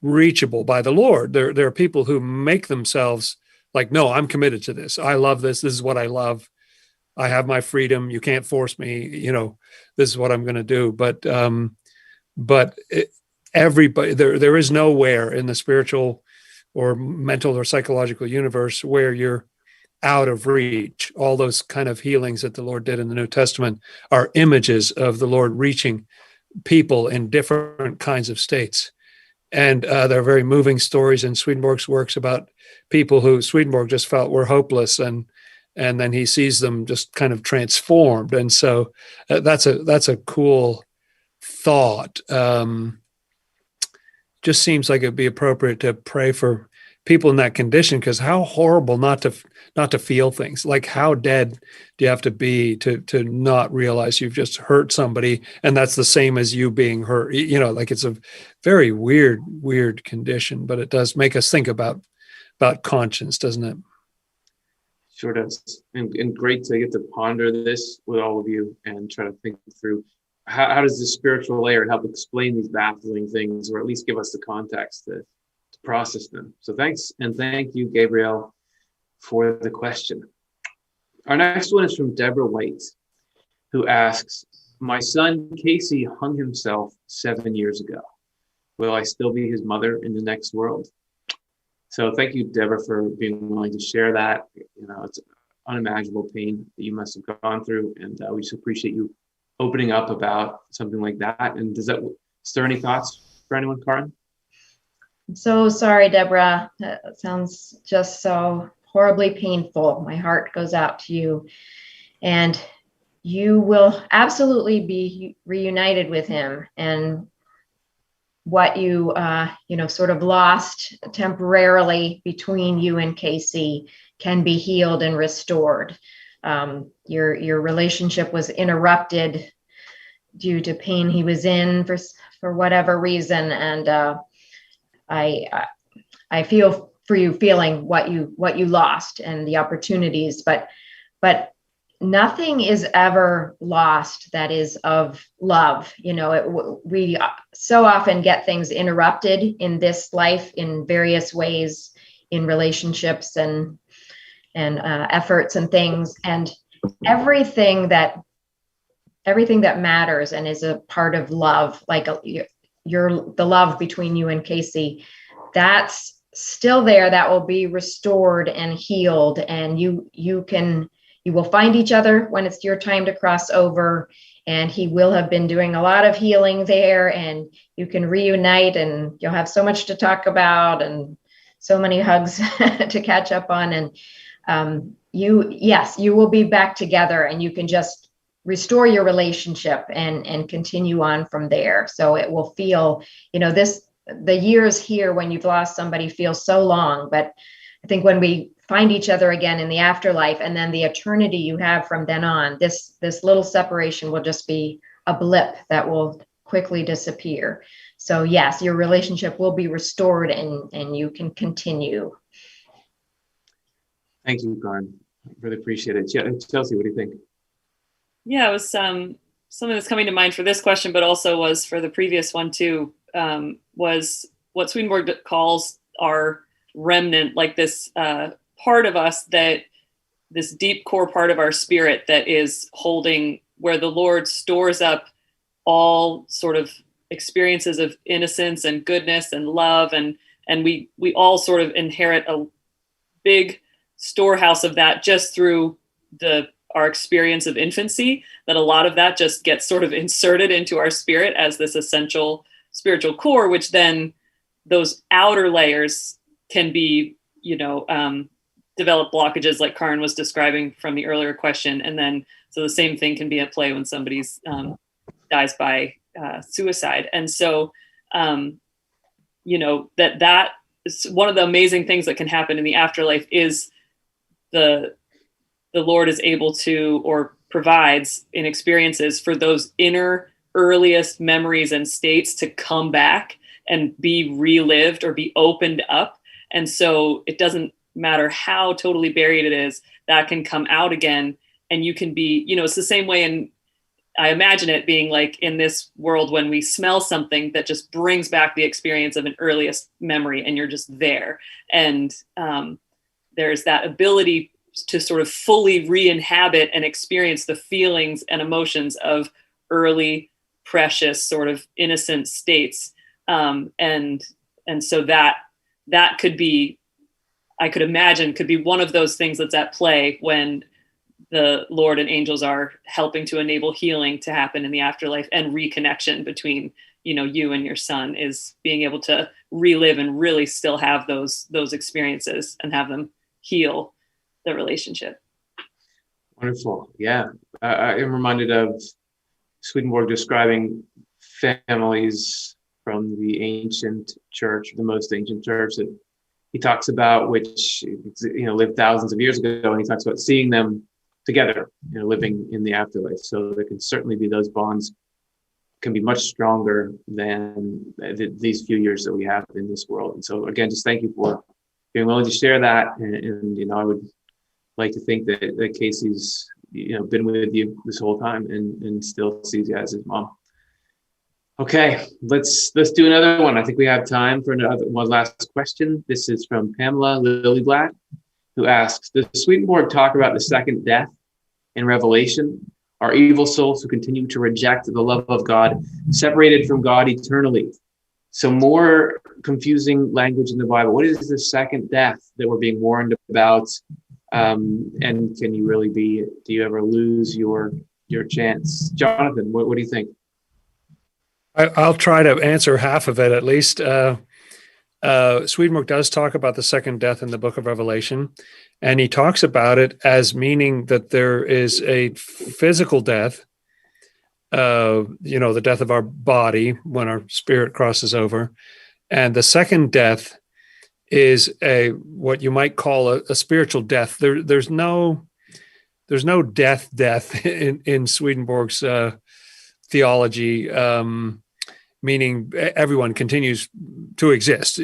unreachable by the Lord. There are people who make themselves like, no, I'm committed to this. I love this. This is what I love. I have my freedom. You can't force me. This is what I'm going to do. But everybody, there is nowhere in the spiritual or mental or psychological universe where you're out of reach. All those kind of healings that the Lord did in the New Testament are images of the Lord reaching people in different kinds of states. And there are very moving stories in Swedenborg's works about people who Swedenborg just felt were hopeless, and then he sees them just kind of transformed. And so that's a cool thought. Just seems like it'd be appropriate to pray for people in that condition, because how horrible not to feel things. Like, how dead do you have to be to not realize you've just hurt somebody, and that's the same as you being hurt? Like, it's a very weird condition, but it does make us think about conscience, doesn't it? Sure does. And great to get to ponder this with all of you and try to think through how does the spiritual layer help explain these baffling things, or at least give us the context to process them? So thanks, and thank you, Gabrielle, for the question. Our next one is from Deborah White, who asks, my son Casey hung himself 7 years ago. Will I still be his mother in the next world? So thank you, Deborah, for being willing to share that. You know, it's unimaginable pain that you must have gone through, and we just appreciate you opening up about something like that. And stir any thoughts for anyone, Karin? I'm so sorry, Deborah. That sounds just so horribly painful. My heart goes out to you, and you will absolutely be reunited with him. And what you, sort of lost temporarily between you and Casey can be healed and restored. Your relationship was interrupted due to pain he was in for whatever reason, and I feel for you feeling what you lost and the opportunities, but nothing is ever lost that is of love. You know, we so often get things interrupted in this life in various ways, in relationships and efforts and things, and everything that matters and is a part of love, like the love between you and Casey, that's still there. That will be restored and healed, and you will find each other when it's your time to cross over, and he will have been doing a lot of healing there, and you can reunite, and you'll have so much to talk about and so many hugs to catch up on. And you will be back together, and you can just restore your relationship and continue on from there. So it will feel, the years here when you've lost somebody feel so long, but I think when we find each other again in the afterlife, and then the eternity you have from then on, this little separation will just be a blip that will quickly disappear. So yes, your relationship will be restored, and you can continue. Thank you, Karin. I really appreciate it. Chelsea, what do you think? Yeah, it was something that's coming to mind for this question, but also was for the previous one too, was what Swedenborg calls our remnant, like this part of us, that this deep core part of our spirit that is holding, where the Lord stores up all sort of experiences of innocence and goodness and love, and we all sort of inherit a big storehouse of that just through our experience of infancy, that a lot of that just gets sort of inserted into our spirit as this essential spiritual core, which then those outer layers can be, develop blockages like Karin was describing from the earlier question. And then, so the same thing can be at play when somebody's dies by suicide. And so, that is one of the amazing things that can happen in the afterlife is the Lord is able to, or provides in experiences for those inner earliest memories and states to come back and be relived or be opened up. And so it doesn't matter how totally buried it is, that can come out again. And you can be, it's the same way. And I imagine it being like in this world when we smell something that just brings back the experience of an earliest memory, and you're just there. And there's that ability to sort of fully re-inhabit and experience the feelings and emotions of early, precious, sort of innocent states. And so that could be, I could imagine, could be one of those things that's at play when the Lord and angels are helping to enable healing to happen in the afterlife, and reconnection between, you and your son, is being able to relive and really still have those experiences and have them heal the relationship. Wonderful. Yeah. I am reminded of Swedenborg describing families from the ancient church, the most ancient church that he talks about, which, lived thousands of years ago. And he talks about seeing them together, living in the afterlife. So there can certainly be those bonds can be much stronger than these few years that we have in this world. And so again, just thank you for being willing to share that. And I would like to think that Casey's been with you this whole time and still sees you as his mom. Okay, let's do another one. I think we have time for one last question. This is from Pamela Lilyblatt, who asks, does Swedenborg talk about the second death in Revelation? Are evil souls who continue to reject the love of God separated from God eternally? So more confusing language in the Bible. What is the second death that we're being warned about? And can you really do you ever lose your chance? Jonathan, what do you think? I'll try to answer half of it at least. Swedenborg does talk about the second death in the book of Revelation, and he talks about it as meaning that there is a physical death, the death of our body when our spirit crosses over. And the second death is what you might call a spiritual death. There's no death in Swedenborg's theology, meaning everyone continues to exist,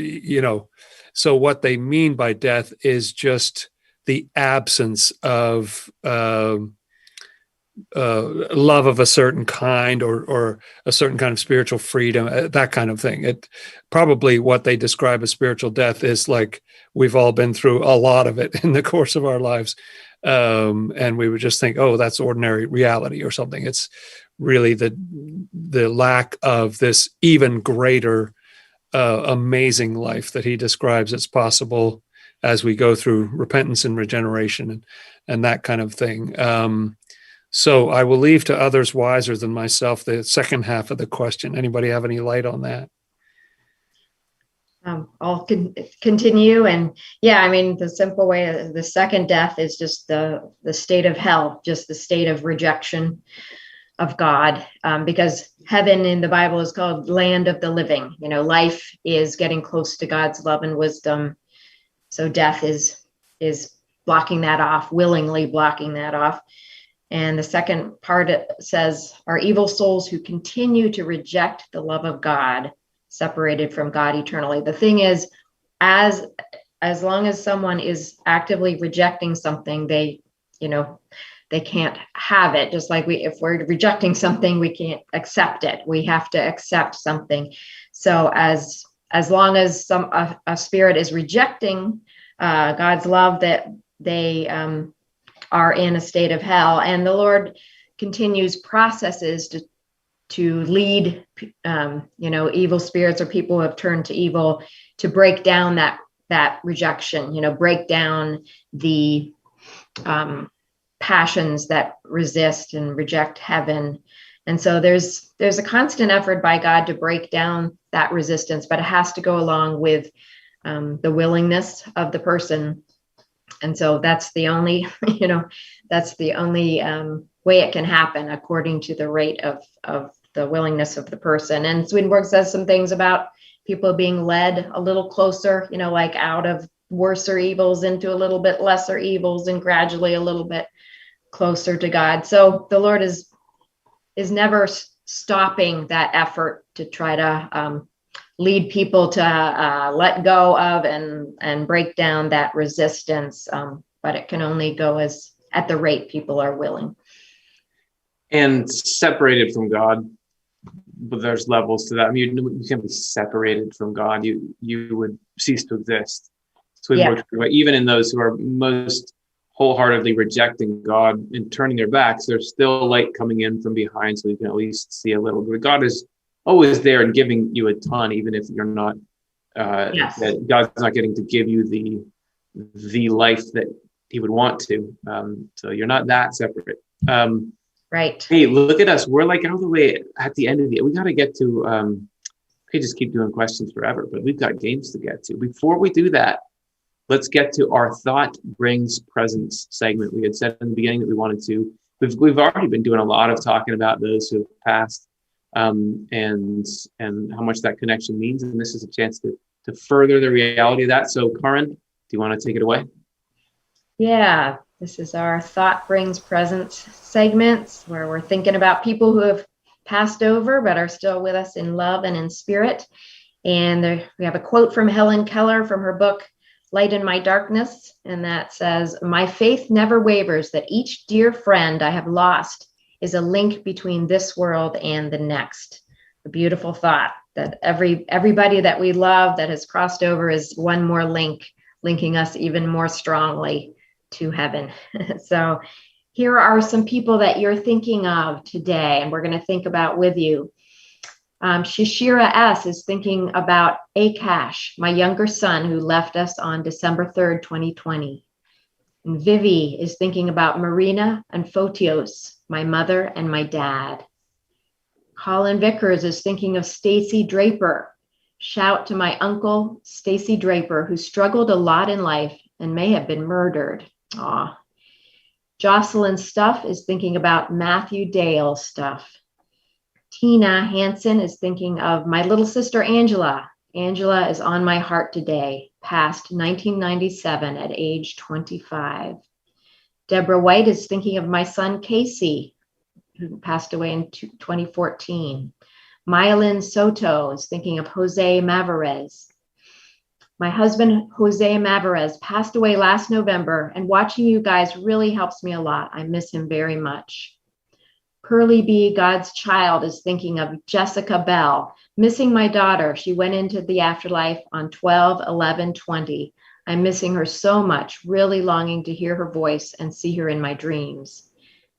So what they mean by death is just the absence of love of a certain kind or a certain kind of spiritual freedom, that kind of thing. Probably what they describe as spiritual death is like we've all been through a lot of it in the course of our lives. And we would just think, oh, that's ordinary reality or something. It's really the lack of this even greater amazing life that he describes as possible as we go through repentance and regeneration and that kind of thing. So I will leave to others wiser than myself the second half of the question. Anybody have any light on that? I'll continue. And the simple way, the second death is just the state of hell, just the state of rejection of God, because heaven in the Bible is called land of the living. Life is getting close to God's love and wisdom. So death is blocking that off, willingly blocking that off. And the second part says, are evil souls who continue to reject the love of God separated from God eternally. The thing is, as long as someone is actively rejecting something, they can't have it. Just like if we're rejecting something, we can't accept it. We have to accept something. So as long as a spirit is rejecting God's love, that they are in a state of hell. And the Lord continues processes to lead, evil spirits or people who have turned to evil to break down that rejection, break down the passions that resist and reject heaven. And so there's a constant effort by God to break down that resistance, but it has to go along with the willingness of the person. And so that's the only, way it can happen according to the rate of the willingness of the person. And Swedenborg says some things about people being led a little closer, like out of worser evils into a little bit lesser evils and gradually a little bit closer to God. So the Lord is never stopping that effort to try to lead people to let go of and break down that resistance. But it can only go at the rate people are willing. And separated from God, but there's levels to that. I mean, you can't be separated from God. You would cease to exist. So even in those who are most wholeheartedly rejecting God and turning their backs, there's still light coming in from behind, so you can at least see a little bit. God is always there and giving you a ton, even if you're not. That God's not getting to give you the life that He would want to. So you're not that separate. Right. Hey, look at us. We're like all the way at the end of we got to get to, we could just keep doing questions forever, but we've got games to get to. Before we do that, let's get to our Thought Brings Presence segment. We had said in the beginning that we wanted to. We've already been doing a lot of talking about those who have passed and how much that connection means. And this is a chance to further the reality of that. So Karin, do you want to take it away? Yeah. This is our Thought Brings Presence segments where we're thinking about people who have passed over but are still with us in love and in spirit. And we have a quote from Helen Keller from her book, Light in My Darkness. And that says, my faith never wavers that each dear friend I have lost is a link between this world and the next. A beautiful thought that everybody that we love that has crossed over is one more link, linking us even more strongly to heaven. So here are some people that you're thinking of today, and we're going to think about with you. Shashira S. is thinking about Akash, my younger son who left us on December 3rd, 2020. And Vivi is thinking about Marina and Photios, my mother and my dad. Colin Vickers is thinking of Stacy Draper. Shout to my uncle, Stacy Draper, who struggled a lot in life and may have been murdered. Aw. Jocelyn Stuff is thinking about Matthew Dale Stuff. Tina Hansen is thinking of my little sister, Angela. Angela is on my heart today, passed 1997 at age 25. Deborah White is thinking of my son, Casey, who passed away in 2014. Myelin Soto is thinking of Jose Mavarez. My husband, Jose Mavarez, passed away last November, and watching you guys really helps me a lot. I miss him very much. Pearly B, God's Child, is thinking of Jessica Bell, missing my daughter. She went into the afterlife on 12/11/20. I'm missing her so much, really longing to hear her voice and see her in my dreams.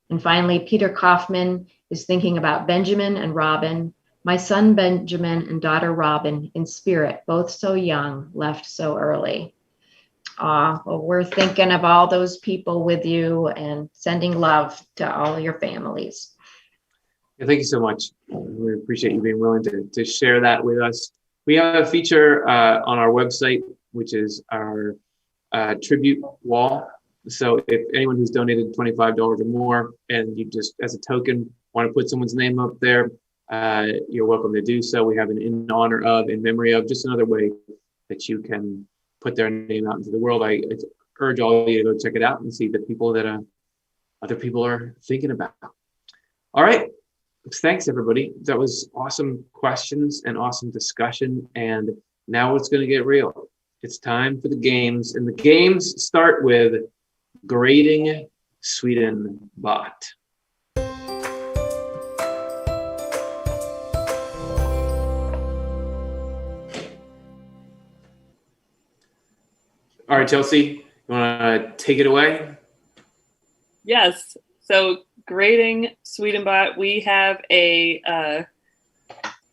And finally, Peter Kaufman is thinking about Benjamin and Robin, my son Benjamin and daughter Robin, in spirit, both so young, left so early. Well, we're thinking of all those people with you and sending love to all your families. Yeah, thank you so much. We appreciate you being willing to share that with us. We have a feature on our website, which is our tribute wall. So if anyone who's donated $25 or more, and you just, as a token, want to put someone's name up there, you're welcome to do so. We have an in honor of, in memory of, just another way that you can put their name out into the world. I urge all of you to go check it out and see the people that other people are thinking about. All right. Thanks, everybody. That was awesome questions and awesome discussion. And now it's going to get real. It's time for the games. And the games start with grading Swedenbot. All right, Chelsea, you want to take it away? Yes. So grading Swedenbot, we have a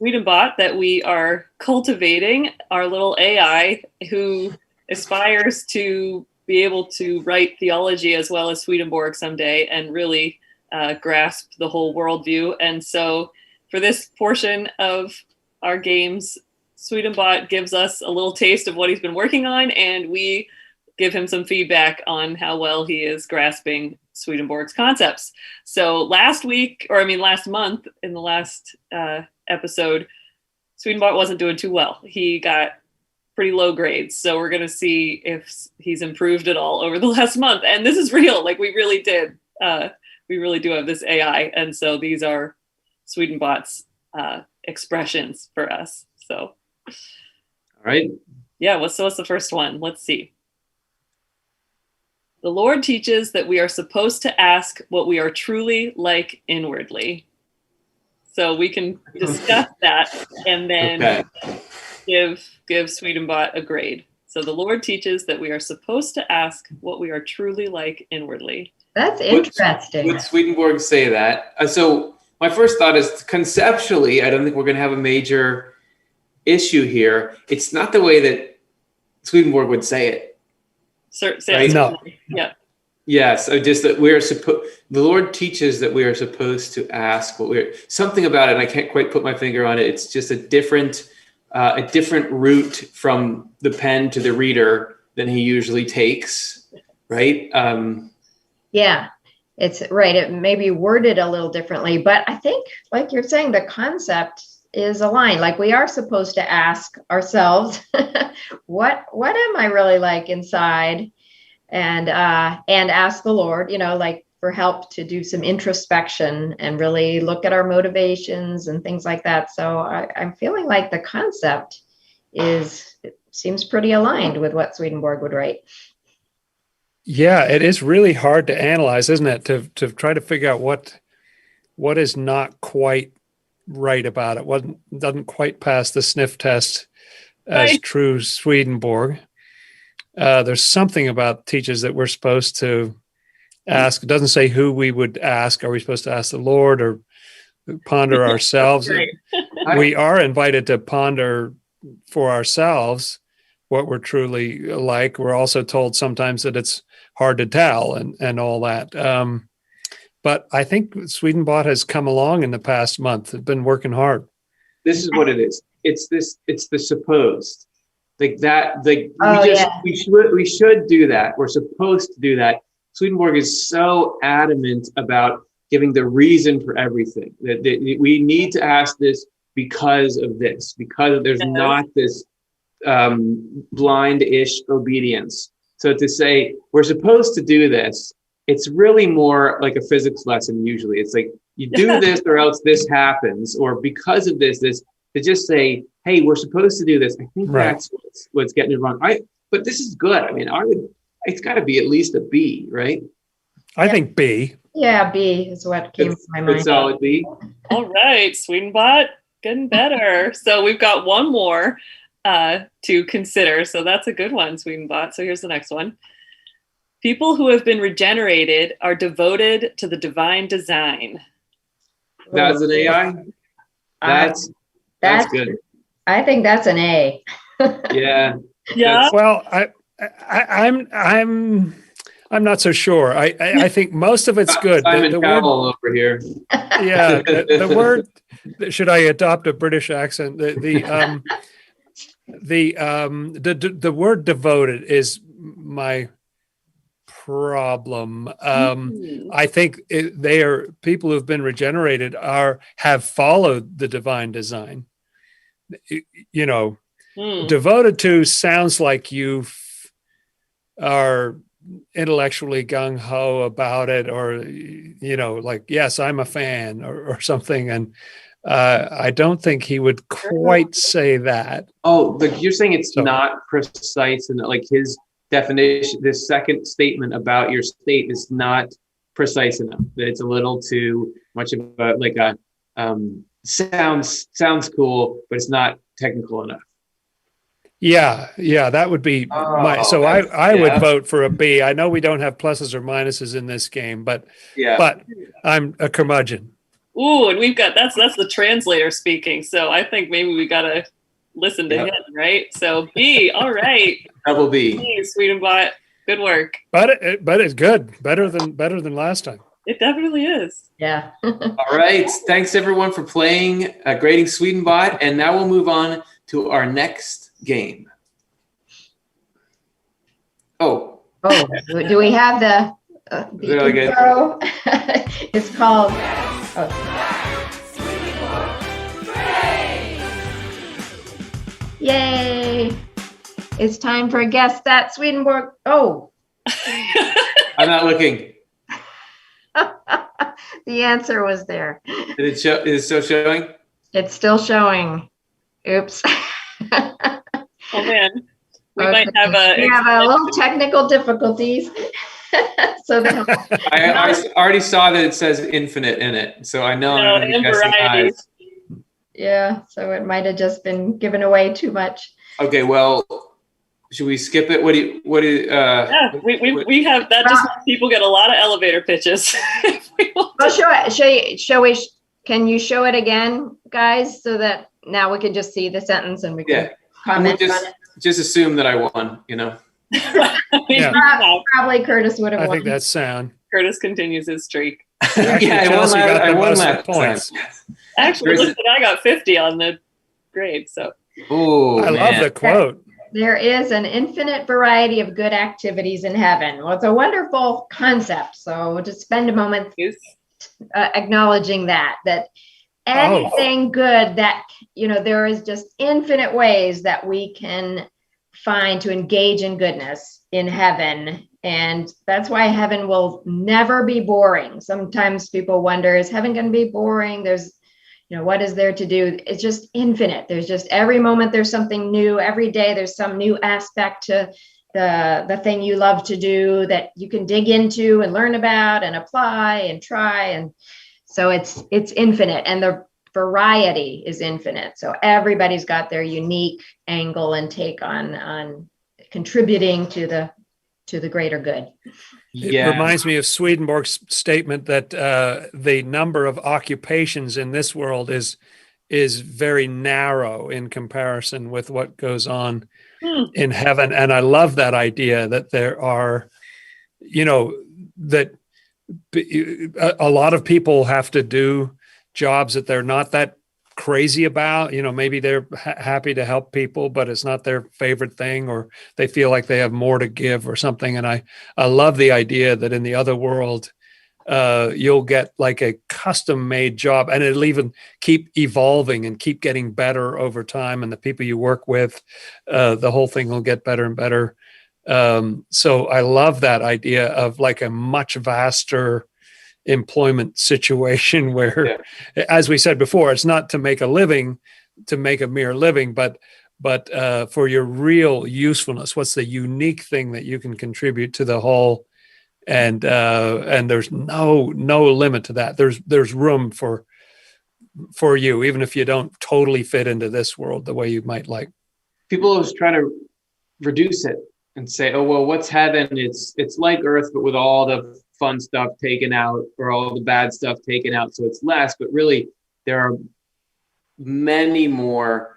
Swedenbot that we are cultivating, our little AI who aspires to be able to write theology as well as Swedenborg someday and really grasp the whole worldview. And so for this portion of our games, Swedenbot gives us a little taste of what he's been working on, and we give him some feedback on how well he is grasping Swedenborg's concepts. So last month, in the last episode, Swedenbot wasn't doing too well. He got pretty low grades. So we're going to see if he's improved at all over the last month. And this is real. Like, we really did. We really do have this AI. And so these are Swedenbot's expressions for us. So. All right. Yeah, what's the first one? Let's see. The Lord teaches that we are supposed to ask what we are truly like inwardly. So we can discuss that and then give Swedenbot a grade. So the Lord teaches that we are supposed to ask what we are truly like inwardly. That's interesting. Would Swedenborg say that? So my first thought is, conceptually, I don't think we're going to have a major issue here. It's not the way that Swedenborg would say it. Right? No. Yeah. Yes, just that the Lord teaches that we are supposed to ask what something about it. And I can't quite put my finger on it. It's just a different route from the pen to the reader than he usually takes, right? Yeah, it's right. It may be worded a little differently, but I think, like you're saying, the concept is aligned. Like, we are supposed to ask ourselves, what am I really like inside? And ask the Lord, like, for help to do some introspection and really look at our motivations and things like that. So I'm feeling like the concept is seems pretty aligned with what Swedenborg would write. Yeah, it is really hard to analyze, isn't it? To try to figure out what is not quite right about it, what doesn't quite pass the sniff test as Right. true Swedenborg. There's something about teachers that we're supposed to ask. It doesn't say who we would ask. Are we supposed to ask the Lord or ponder ourselves? Right. We are invited to ponder for ourselves what we're truly like. We're also told sometimes that it's hard to tell and all that. But I think Swedenbot has come along in the past month. It's been working hard. This is what it is. It's the supposed. Like that, like we should do that. We're supposed to do that. Swedenborg is so adamant about giving the reason for everything. That we need to ask this because of this, because there's not this blind-ish obedience. So to say we're supposed to do this, it's really more like a physics lesson. Usually, it's like you do this or else this happens, or because of this. To just say, hey, we're supposed to do this. I think that's what's getting it wrong. But this is good. I mean, it's got to be at least a B, right? I think B. Yeah, B is what came to my mind. Solid B. All right, Swedenbot, getting better. So we've got one more to consider. So that's a good one, Swedenbot. So here's the next one. People who have been regenerated are devoted to the divine design. That's an AI. That's good. I think that's an A. Yeah. Yeah. Well, I'm not so sure. I think most of it's good. Simon The Cowell over here. Yeah, the word. Should I adopt a British accent? The word devoted is my problem. I think they are people who've been regenerated have followed the divine design. You know, devoted to sounds like you are intellectually gung ho about it, or like, yes, I'm a fan or something. And I don't think he would quite say that. Oh, like you're saying it's not precise, and like his definition, this second statement about your state is not precise enough. That it's a little too much of a sounds cool, but it's not technical enough. Yeah, that would be my. So I would vote for a B. I know we don't have pluses or minuses in this game, but I'm a curmudgeon. Ooh, and we've got that's the translator speaking. So I think maybe we gotta listen to him, right? So B, all right. Double B. Hey, Swedenbot, good work. But it's good. Better than last time. It definitely is. Yeah. All right. Thanks everyone for playing Grading Swedenbot, and now we'll move on to our next game. Oh, do we have the intro? It's called. Yay! It's time for a guess that Swedenborg. Oh, I'm not looking. the answer was there. Did it show? Is it still showing? It's still showing. Oops. Oh man, we might have a little technical difficulties. So I already saw that it says infinite in it, so I know I'm going to be guessing eyes. Yeah, so it might have just been given away too much. Okay, well, should we skip it? What do you? Yeah, we have that. Just makes people get a lot of elevator pitches. I'll show it. Shall we? Can you show it again, guys, so that now we can just see the sentence and we can comment on it? Just assume that I won. Probably Curtis would have won. I think that's sound. Curtis continues his streak. Actually, I won last points. Actually, listen, I got 50 on the grade. So. Oh, I love the quote. There is an infinite variety of good activities in heaven. Well, it's a wonderful concept. So we'll just spend a moment acknowledging that anything good that, there is just infinite ways that we can find to engage in goodness in heaven. And that's why heaven will never be boring. Sometimes people wonder, is heaven going to be boring? There's, what is there to do? It's just infinite. There's just every moment there's something new. Every day there's some new aspect to the thing you love to do that you can dig into and learn about and apply and try. And so it's infinite, and the variety is infinite. So everybody's got their unique angle and take on contributing to the greater good. It reminds me of Swedenborg's statement that the number of occupations in this world is very narrow in comparison with what goes on in heaven. And I love that idea that there are, that a lot of people have to do jobs that they're not that crazy about. Maybe they're happy to help people, but it's not their favorite thing, or they feel like they have more to give or something. And I love the idea that in the other world, you'll get like a custom made job, and it'll even keep evolving and keep getting better over time. And the people you work with, the whole thing will get better and better. So I love that idea of like a much vaster employment situation where, as we said before, it's not to make a living, to make a mere living, but for your real usefulness. What's the unique thing that you can contribute to the whole? And there's no limit to that. There's room for you, even if you don't totally fit into this world the way you might like. People always try to reduce it and say, oh, well, what's heaven? It's like earth, but with all the fun stuff taken out, or all the bad stuff taken out, so it's less. But really, there are many more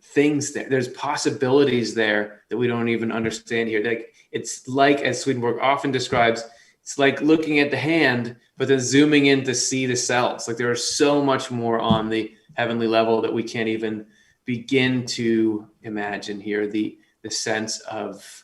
things there. There's possibilities there that we don't even understand here. Like, it's like, as Swedenborg often describes, it's like looking at the hand, but then zooming in to see the cells. Like, there is so much more on the heavenly level that we can't even begin to imagine here. The sense of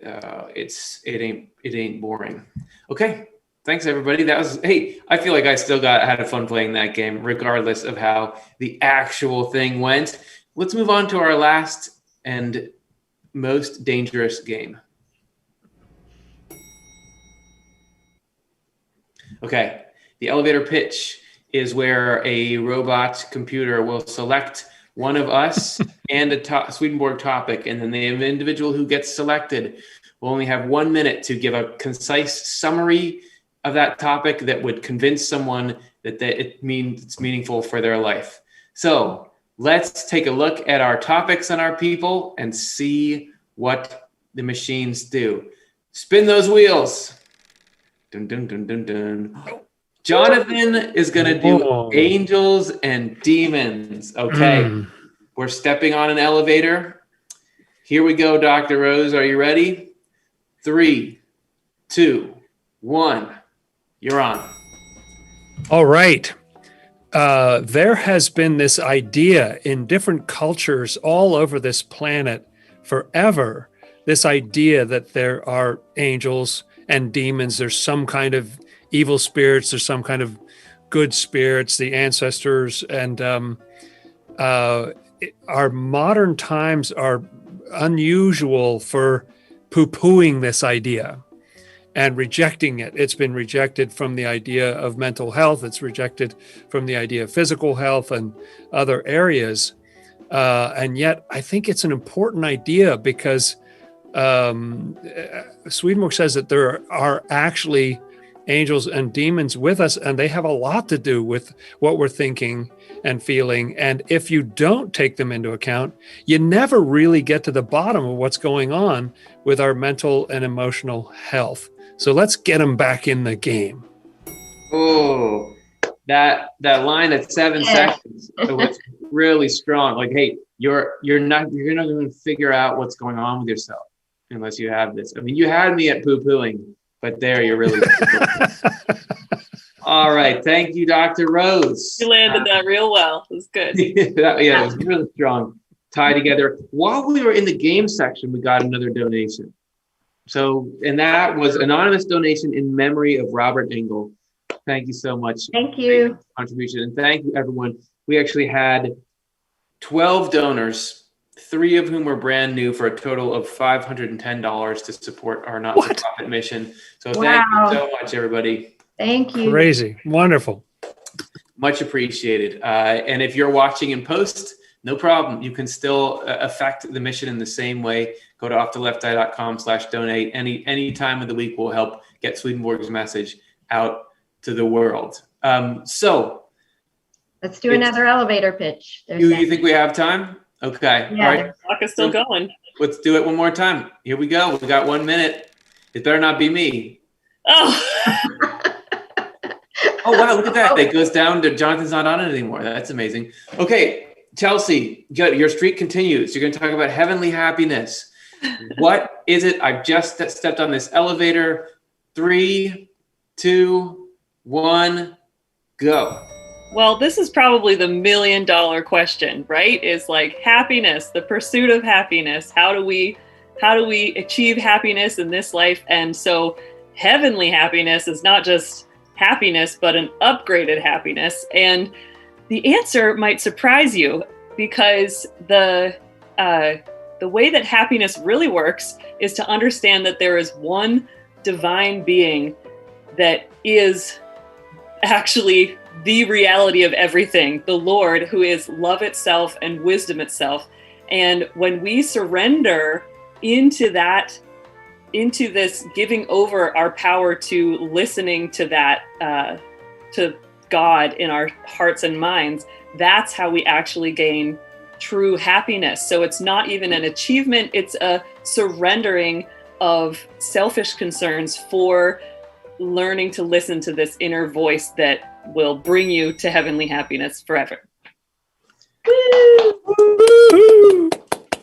it ain't boring. Okay, thanks everybody. I feel like I still had fun playing that game, regardless of how the actual thing went. Let's move on to our last and most dangerous game. Okay, the elevator pitch is where a robot computer will select one of us and a Swedenborg topic, and then the individual who gets selected will only have 1 minute to give a concise summary of that topic that would convince someone that it's meaningful for their life. So let's take a look at our topics and our people and see what the machines do. Spin those wheels. Dun, dun, dun, dun, dun. Jonathan is going to do angels and demons. Okay. We're stepping on an elevator. Here we go, Dr. Rose. Are you ready? 3, 2, 1. You're on. All right. There has been this idea in different cultures all over this planet forever, this idea that there are angels and demons. There's some kind of evil spirits, there's some kind of good spirits, the ancestors, and our modern times are unusual for poo-pooing this idea and rejecting it. It's been rejected from the idea of mental health. It's rejected from the idea of physical health and other areas. And yet I think it's an important idea because Swedenborg says that there are actually angels and demons with us, and they have a lot to do with what we're thinking and feeling. And if you don't take them into account, you never really get to the bottom of what's going on with our mental and emotional health. So let's get them back in the game. Oh, that line at 7 seconds was really strong. Like, hey, you're not going to figure out what's going on with yourself unless you have this. I mean, you had me at poo-pooing, but there you're really. All right. Thank you, Dr. Rose. You landed that real well. It was good. Yeah, it was really strong. Tie together. While we were in the game section, we got another donation. And that was anonymous donation in memory of Robert Engel. Thank you so much. Thank you. For your contribution. And thank you, everyone. We actually had 12 donors, 3 of whom were brand new, for a total of $510 to support our not-for-profit mission. So thank you so much, everybody. Thank you. Crazy. Wonderful. Much appreciated. And if you're watching in post, no problem. You can still affect the mission in the same way. Go to offtheLefteye.com/donate. Any time of the week will help get Swedenborg's message out to the world. So let's do another elevator pitch. You think we have time? Okay. Yeah. All right. The clock is still going. Let's do it one more time. Here we go. We got 1 minute. It better not be me. Oh. Oh, wow. Look at that. It goes down to Jonathan's not on it anymore. That's amazing. Okay. Chelsea, your streak continues. You're going to talk about heavenly happiness. What is it? I've just stepped on this elevator. 3, 2, 1, go. Well, this is probably the $1 million question, right? Is like happiness, the pursuit of happiness. How do we achieve happiness in this life? And so heavenly happiness is not just happiness, but an upgraded happiness. And the answer might surprise you, because the way that happiness really works is to understand that there is one divine being that is actually the reality of everything, the Lord, who is love itself and wisdom itself. And when we surrender into this giving over our power to listening to that, to God in our hearts and minds, that's how we actually gain true happiness. So it's not even an achievement, it's a surrendering of selfish concerns for learning to listen to this inner voice that will bring you to heavenly happiness forever.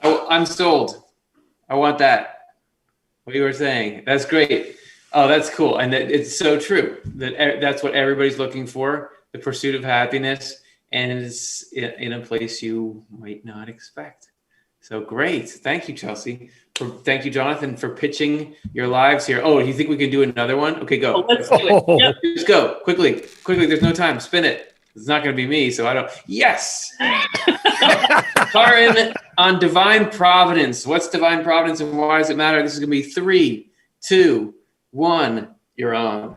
Oh, I'm sold. I want that. What you were saying. That's great. Oh, that's cool. And it's so true that's what everybody's looking for, the pursuit of happiness, and it's in a place you might not expect. So great. Thank you, Chelsea. Thank you, Jonathan, for pitching your lives here. Oh, you think we can do another one? Okay, go. Oh, let's do it. Yep. Just go quickly. There's no time. Spin it. It's not going to be me, so I don't. Yes. Karin on divine providence. What's divine providence and why does it matter? This is going to be 3, 2, 1. You're on.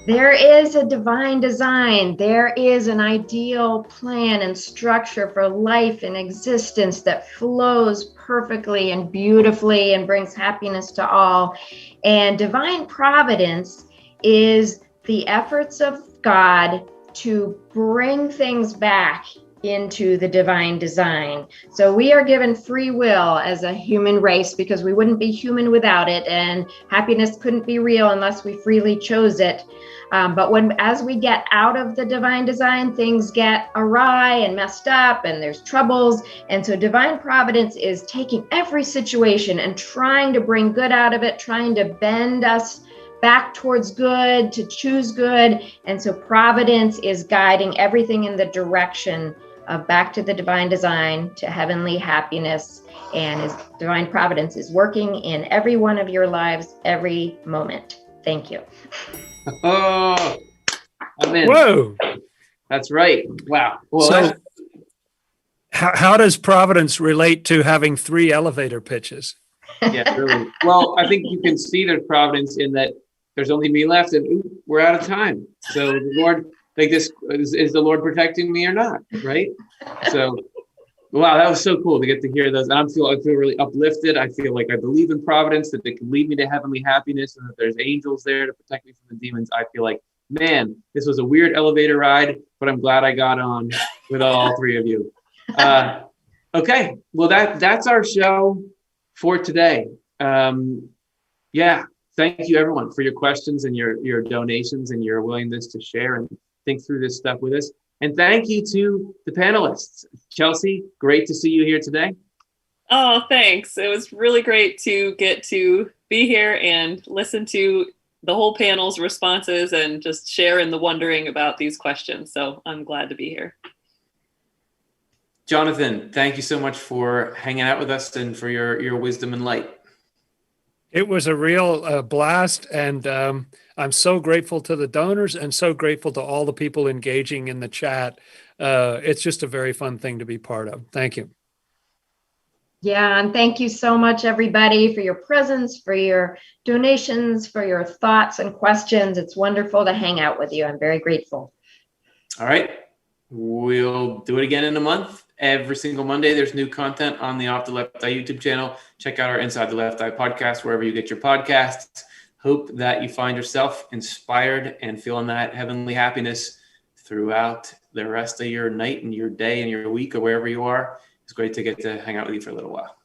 There is a divine design. There is an ideal plan and structure for life and existence that flows perfectly and beautifully and brings happiness to all. And divine providence is the efforts of God to bring things back into the divine design. So we are given free will as a human race because we wouldn't be human without it, and happiness couldn't be real unless we freely chose it. But as we get out of the divine design, things get awry and messed up and there's troubles. And so divine providence is taking every situation and trying to bring good out of it, trying to bend us back towards good, to choose good. And so providence is guiding everything in the direction of back to the divine design, to heavenly happiness. And divine providence is working in every one of your lives, every moment. Thank you. Oh, I'm in. Whoa. That's right. Wow. Well, So how does providence relate to having 3 elevator pitches? yeah, really. Well, I think you can see there's providence in that there's only me left and we're out of time. So the Lord, like this, is the Lord protecting me or not? Right? So, wow, that was so cool to get to hear those. And I feel really uplifted. I feel like I believe in providence, that it can lead me to heavenly happiness, and that there's angels there to protect me from the demons. I feel like, man, this was a weird elevator ride, but I'm glad I got on with all 3 of you. Okay, well, that's our show for today. Yeah, thank you everyone for your questions and your donations and your willingness to share and think through this stuff with us. And thank you to the panelists. Chelsea, great to see you here today. Oh, thanks. It was really great to get to be here and listen to the whole panel's responses and just share in the wondering about these questions. So I'm glad to be here. Jonathan, thank you so much for hanging out with us and for your wisdom and light. It was a real blast, and I'm so grateful to the donors and so grateful to all the people engaging in the chat. It's just a very fun thing to be part of. Thank you. Yeah, and thank you so much, everybody, for your presence, for your donations, for your thoughts and questions. It's wonderful to hang out with you. I'm very grateful. All right. We'll do it again in a month. Every single Monday, there's new content on the Off the Left Eye YouTube channel. Check out our Inside the Left Eye podcast, wherever you get your podcasts. Hope that you find yourself inspired and feeling that heavenly happiness throughout the rest of your night and your day and your week or wherever you are. It's great to get to hang out with you for a little while.